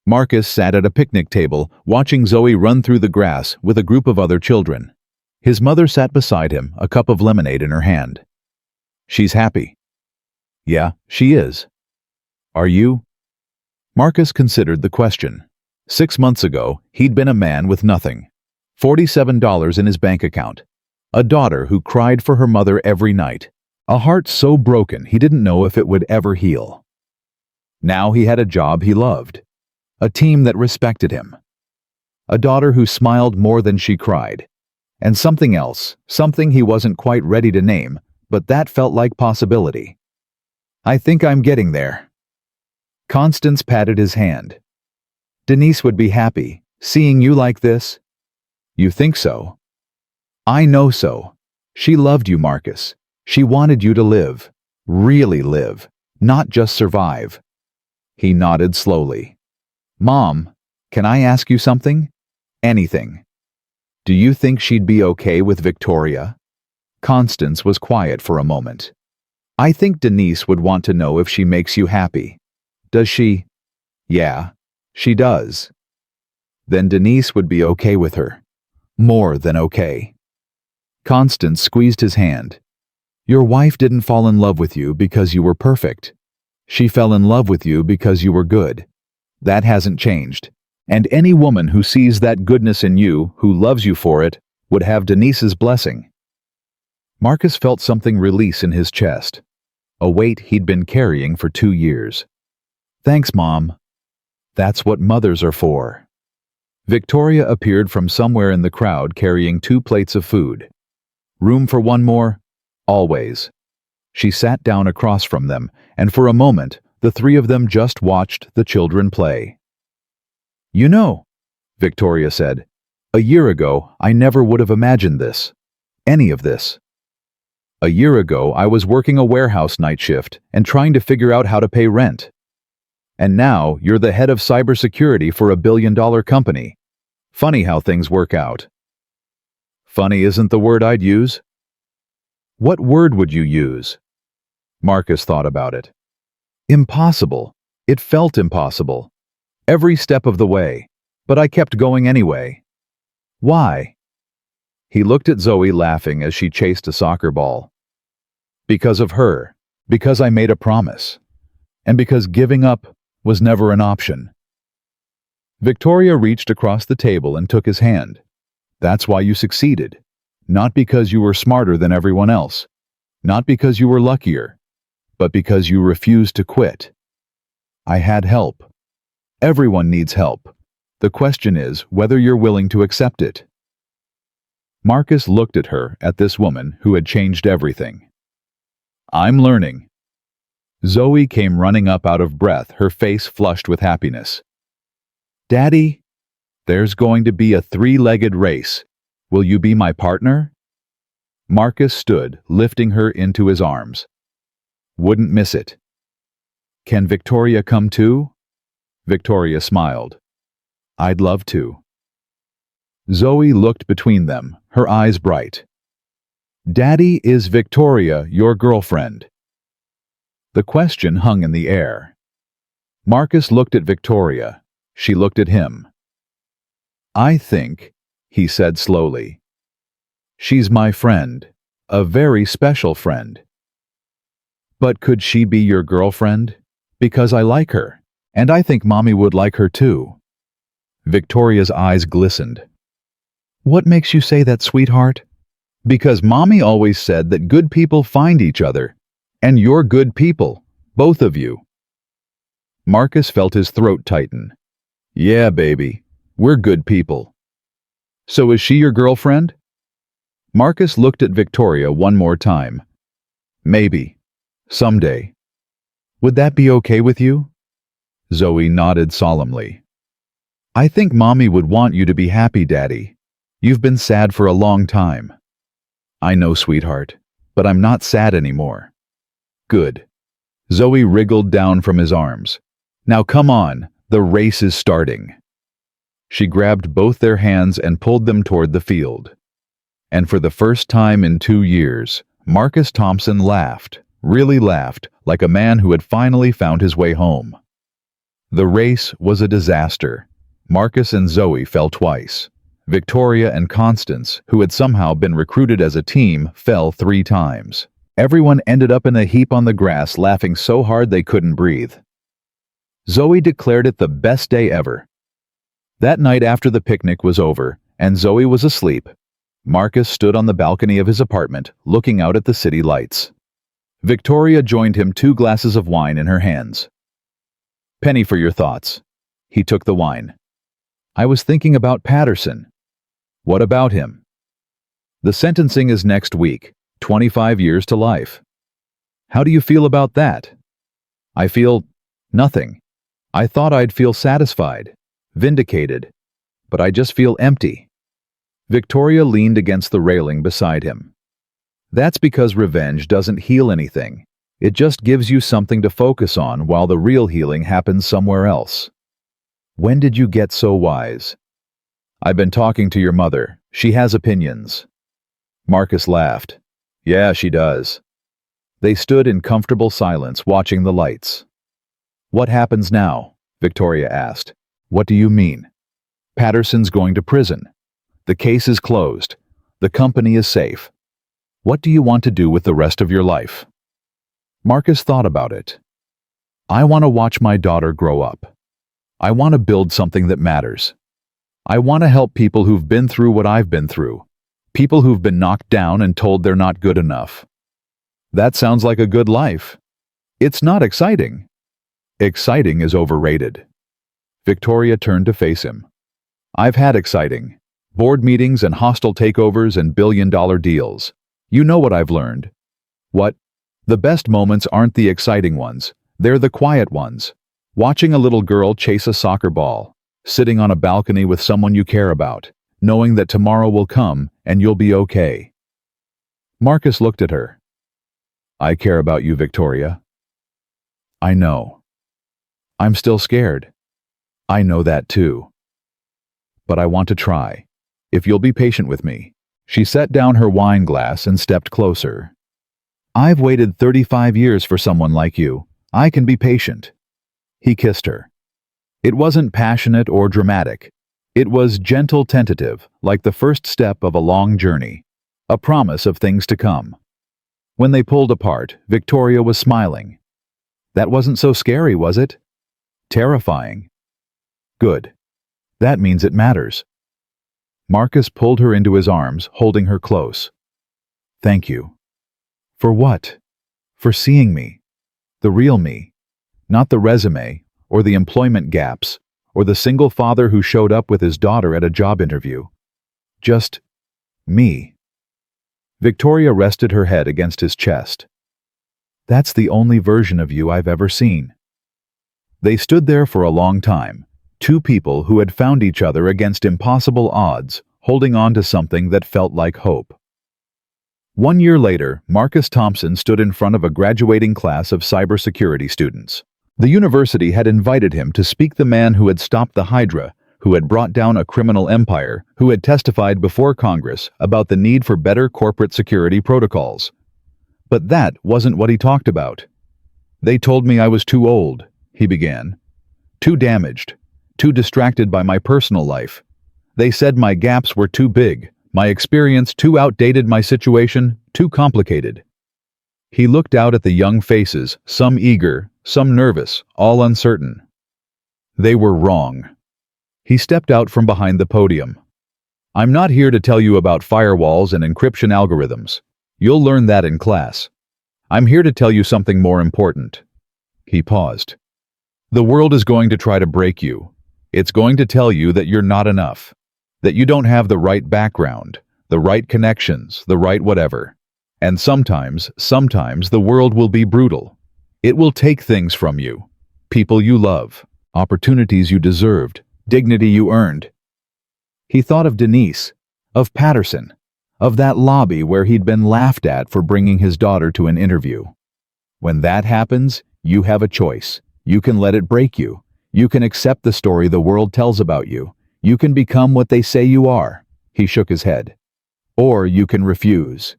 Marcus sat at a picnic table, watching Zoe run through the grass with a group of other children. His mother sat beside him, a cup of lemonade in her hand. "She's happy." "Yeah, she is." "Are you?" Marcus considered the question. 6 months ago, he'd been a man with nothing. $47 in his bank account. A daughter who cried for her mother every night. A heart so broken he didn't know if it would ever heal. Now he had a job he loved. A team that respected him. A daughter who smiled more than she cried. And something else, something he wasn't quite ready to name, but that felt like possibility. "I think I'm getting there." Constance patted his hand. "Denise would be happy, seeing you like this." "You think so?" "I know so. She loved you, Marcus. She wanted you to live. Really live. Not just survive." He nodded slowly. "Mom, can I ask you something?" "Anything." "Do you think she'd be okay with Victoria?" Constance was quiet for a moment. "I think Denise would want to know if she makes you happy." "Does she?" "Yeah, she does." "Then Denise would be okay with her. More than okay." Constance squeezed his hand. "Your wife didn't fall in love with you because you were perfect. She fell in love with you because you were good. That hasn't changed. And any woman who sees that goodness in you, who loves you for it, would have Denise's blessing." Marcus felt something release in his chest. A weight he'd been carrying for 2 years. "Thanks, Mom. That's what mothers are for." Victoria appeared from somewhere in the crowd carrying 2 plates of food. "Room for one more?" "Always." She sat down across from them, and for a moment, the 3 of them just watched the children play. "You know," Victoria said, "a year ago, I never would have imagined this. Any of this. A year ago, I was working a warehouse night shift and trying to figure out how to pay rent. And now, you're the head of cybersecurity for a billion-dollar company. Funny how things work out." "Funny isn't the word I'd use." "What word would you use?" Marcus thought about it. "Impossible. It felt impossible. Every step of the way. But I kept going anyway." "Why?" He looked at Zoe laughing as she chased a soccer ball. "Because of her. Because I made a promise. And because giving up was never an option." Victoria reached across the table and took his hand. "That's why you succeeded. Not because you were smarter than everyone else. Not because you were luckier. But because you refused to quit. I had help. Everyone needs help. The question is whether you're willing to accept it." Marcus looked at her, at this woman who had changed everything. "I'm learning." Zoe came running up out of breath, her face flushed with happiness. "Daddy, there's going to be a 3-legged race. Will you be my partner?" Marcus stood, lifting her into his arms. "Wouldn't miss it." "Can Victoria come too?" Victoria smiled. "I'd love to." Zoe looked between them, her eyes bright. "Daddy, is Victoria your girlfriend?" The question hung in the air. Marcus looked at Victoria. She looked at him. "I think," he said slowly, "she's my friend, a very special friend." "But could she be your girlfriend? Because I like her, and I think Mommy would like her too." Victoria's eyes glistened. "What makes you say that, sweetheart?" "Because Mommy always said that good people find each other. And you're good people, both of you." Marcus felt his throat tighten. "Yeah, baby, we're good people." "So is she your girlfriend?" Marcus looked at Victoria one more time. "Maybe. Someday. Would that be okay with you?" Zoe nodded solemnly. "I think Mommy would want you to be happy, Daddy. You've been sad for a long time." "I know, sweetheart. but I'm not sad anymore. Good. Zoe wriggled down from his arms. Now come on, the race is starting. She grabbed both their hands and pulled them toward the field. And for the first time in 2 years, Marcus Thompson laughed, really laughed, like a man who had finally found his way home. The race was a disaster. Marcus and Zoe fell twice. Victoria and Constance, who had somehow been recruited as a team, fell 3 times. Everyone ended up in a heap on the grass, laughing so hard they couldn't breathe. Zoe declared it the best day ever. That night after the picnic was over, and Zoe was asleep, Marcus stood on the balcony of his apartment, looking out at the city lights. Victoria joined him, 2 glasses of wine in her hands. "Penny for your thoughts." He took the wine. "I was thinking about Patterson." "What about him?" "The sentencing is next week, 25 years to life." "How do you feel about that?" "I feel nothing. I thought I'd feel satisfied, vindicated, but I just feel empty." Victoria leaned against the railing beside him. "That's because revenge doesn't heal anything. It just gives you something to focus on while the real healing happens somewhere else." "When did you get so wise?" "I've been talking to your mother. She has opinions." Marcus laughed. "Yeah, she does." They stood in comfortable silence, watching the lights. "What happens now?" Victoria asked. "What do you mean?" "Patterson's going to prison. The case is closed. The company is safe. What do you want to do with the rest of your life?" Marcus thought about it. "I want to watch my daughter grow up. I want to build something that matters. I want to help people who've been through what I've been through, people who've been knocked down and told they're not good enough." "That sounds like a good life." "It's not exciting." "Exciting is overrated." Victoria turned to face him. "I've had exciting. Board meetings and hostile takeovers and billion-dollar deals. You know what I've learned." "What?" "The best moments aren't the exciting ones. They're the quiet ones. Watching a little girl chase a soccer ball, sitting on a balcony with someone you care about, knowing that tomorrow will come and you'll be okay." Marcus looked at her. "I care about you, Victoria." "I know. I'm still scared." "I know that too. But I want to try. If you'll be patient with me." She set down her wine glass and stepped closer. "I've waited 35 years for someone like you. I can be patient." He kissed her. It wasn't passionate or dramatic. It was gentle, tentative, like the first step of a long journey, a promise of things to come. When they pulled apart, Victoria was smiling. "That wasn't so scary, was it?" "Terrifying." "Good. That means it matters." Marcus pulled her into his arms, holding her close. "Thank you." "For what?" "For seeing me. The real me. Not the resume, or the employment gaps, or the single father who showed up with his daughter at a job interview. Just me." Victoria rested her head against his chest. "That's the only version of you I've ever seen." They stood there for a long time, 2 people who had found each other against impossible odds, holding on to something that felt like hope. 1 year later, Marcus Thompson stood in front of a graduating class of cybersecurity students. The university had invited him to speak, the man who had stopped the Hydra, who had brought down a criminal empire, who had testified before Congress about the need for better corporate security protocols. But that wasn't what he talked about. "They told me I was too old," he began. "Too damaged. Too distracted by my personal life. They said my gaps were too big, my experience too outdated, my situation too complicated." He looked out at the young faces, some eager, some nervous, all uncertain. They were wrong. He stepped out from behind the podium. "I'm not here to tell you about firewalls and encryption algorithms. You'll learn that in class. I'm here to tell you something more important." He paused. "The world is going to try to break you. It's going to tell you that you're not enough, that you don't have the right background, the right connections, the right whatever. And sometimes the world will be brutal. It will take things from you, people you love, opportunities you deserved, dignity you earned." He thought of Denise, of Patterson, of that lobby where he'd been laughed at for bringing his daughter to an interview. When that happens, you have a choice. You can let it break you. You can accept the story the world tells about you. You can become what they say you are. He shook his head. Or you can refuse.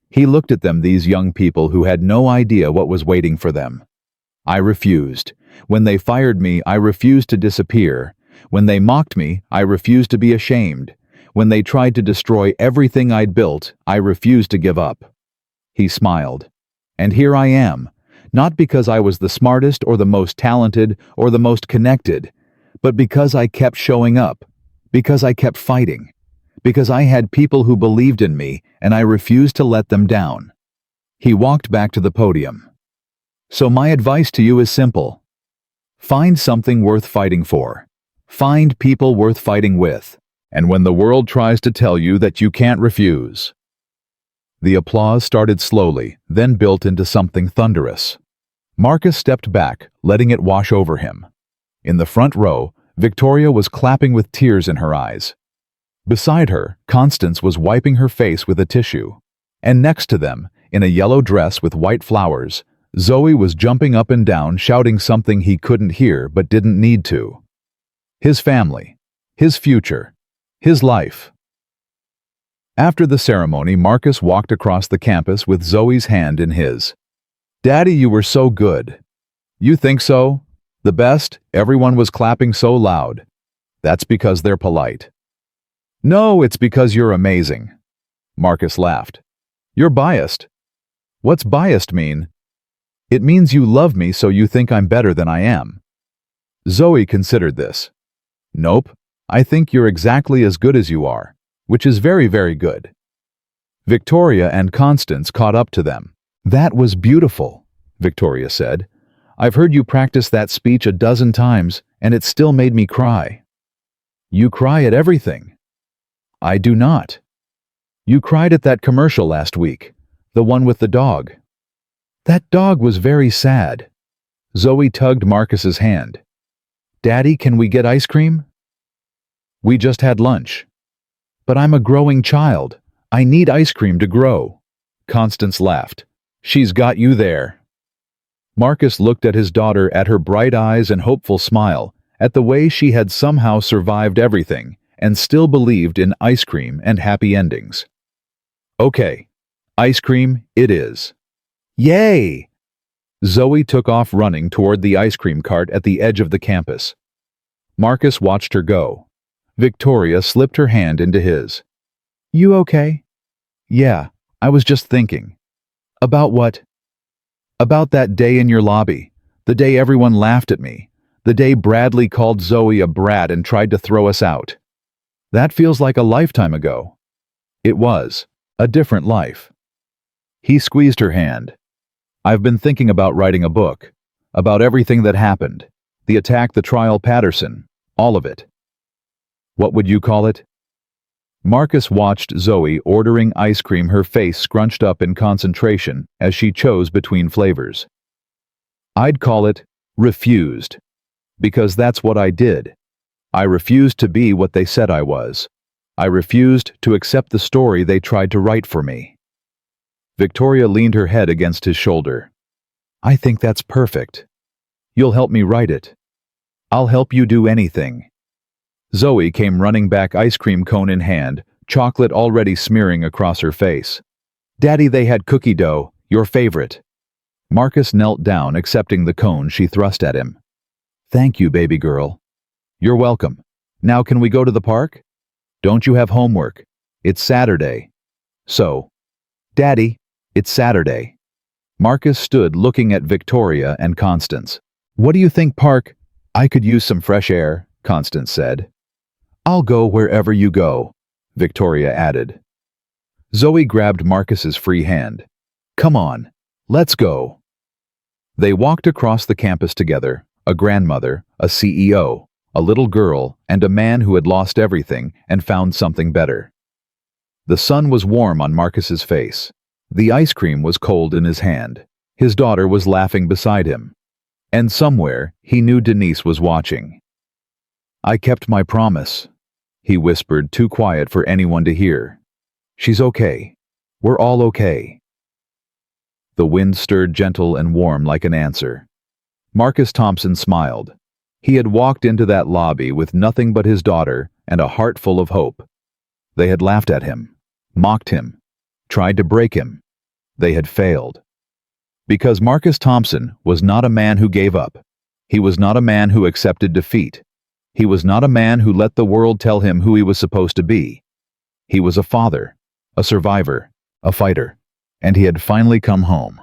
He looked at them, these young people who had no idea what was waiting for them. I refused. When they fired me, I refused to disappear. When they mocked me, I refused to be ashamed. When they tried to destroy everything I'd built, I refused to give up. He smiled. And here I am, not because I was the smartest or the most talented or the most connected, but because I kept showing up, because I kept fighting, because I had people who believed in me and I refused to let them down. He walked back to the podium. So my advice to you is simple. Find something worth fighting for. Find people worth fighting with. And when the world tries to tell you that you can't refuse. The applause started slowly, then built into something thunderous. Marcus stepped back, letting it wash over him. In the front row, Victoria was clapping with tears in her eyes. Beside her, Constance was wiping her face with a tissue. And next to them, in a yellow dress with white flowers, Zoe was jumping up and down, shouting something he couldn't hear but didn't need to. His family. His future. His life. After the ceremony, Marcus walked across the campus with Zoe's hand in his. Daddy, you were so good. You think so? The best? Everyone was clapping so loud. That's because they're polite. No, it's because you're amazing. Marcus laughed. You're biased. What's biased mean? It means you love me so you think I'm better than I am. Zoe considered this. Nope. I think you're exactly as good as you are, which is very, very good. Victoria and Constance caught up to them. That was beautiful, Victoria said. I've heard you practice that speech a dozen times, and it still made me cry. You cry at everything. I do not. You cried at that commercial last week, the one with the dog. That dog was very sad. Zoe tugged Marcus's hand. Daddy, can we get ice cream? We just had lunch. But I'm a growing child. I need ice cream to grow. Constance laughed. She's got you there. Marcus looked at his daughter, at her bright eyes and hopeful smile, at the way she had somehow survived everything and still believed in ice cream and happy endings. Okay, ice cream it is. Yay! Zoe took off running toward the ice cream cart at the edge of the campus. Marcus watched her go. Victoria slipped her hand into his. You okay? Yeah, I was just thinking. About what? About that day in your lobby, the day everyone laughed at me, the day Bradley called Zoe a brat and tried to throw us out. That feels like a lifetime ago. It was. A different life. He squeezed her hand. I've been thinking about writing a book. About everything that happened. The attack, the trial, Patterson. All of it. What would you call it? Marcus watched Zoe ordering ice cream, her face scrunched up in concentration as she chose between flavors. I'd call it refused. Because that's what I did. I refused to be what they said I was. I refused to accept the story they tried to write for me. Victoria leaned her head against his shoulder. I think that's perfect. You'll help me write it. I'll help you do anything. Zoe came running back, ice cream cone in hand, chocolate already smearing across her face. Daddy, they had cookie dough, your favorite. Marcus knelt down, accepting the cone she thrust at him. Thank you, baby girl. You're welcome. Now can we go to the park? Don't you have homework? It's Saturday. So, Daddy, it's Saturday. Marcus stood looking at Victoria and Constance. What do you think, Park? I could use some fresh air, Constance said. I'll go wherever you go, Victoria added. Zoe grabbed Marcus's free hand. Come on, let's go. They walked across the campus together, a grandmother, a CEO, a little girl, and a man who had lost everything and found something better. The sun was warm on Marcus's face. The ice cream was cold in his hand. His daughter was laughing beside him. And somewhere, he knew Denise was watching. I kept my promise, he whispered, too quiet for anyone to hear. She's okay. We're all okay. The wind stirred gentle and warm like an answer. Marcus Thompson smiled. He had walked into that lobby with nothing but his daughter and a heart full of hope. They had laughed at him, mocked him, tried to break him. They had failed. Because Marcus Thompson was not a man who gave up. He was not a man who accepted defeat. He was not a man who let the world tell him who he was supposed to be. He was a father, a survivor, a fighter, and he had finally come home.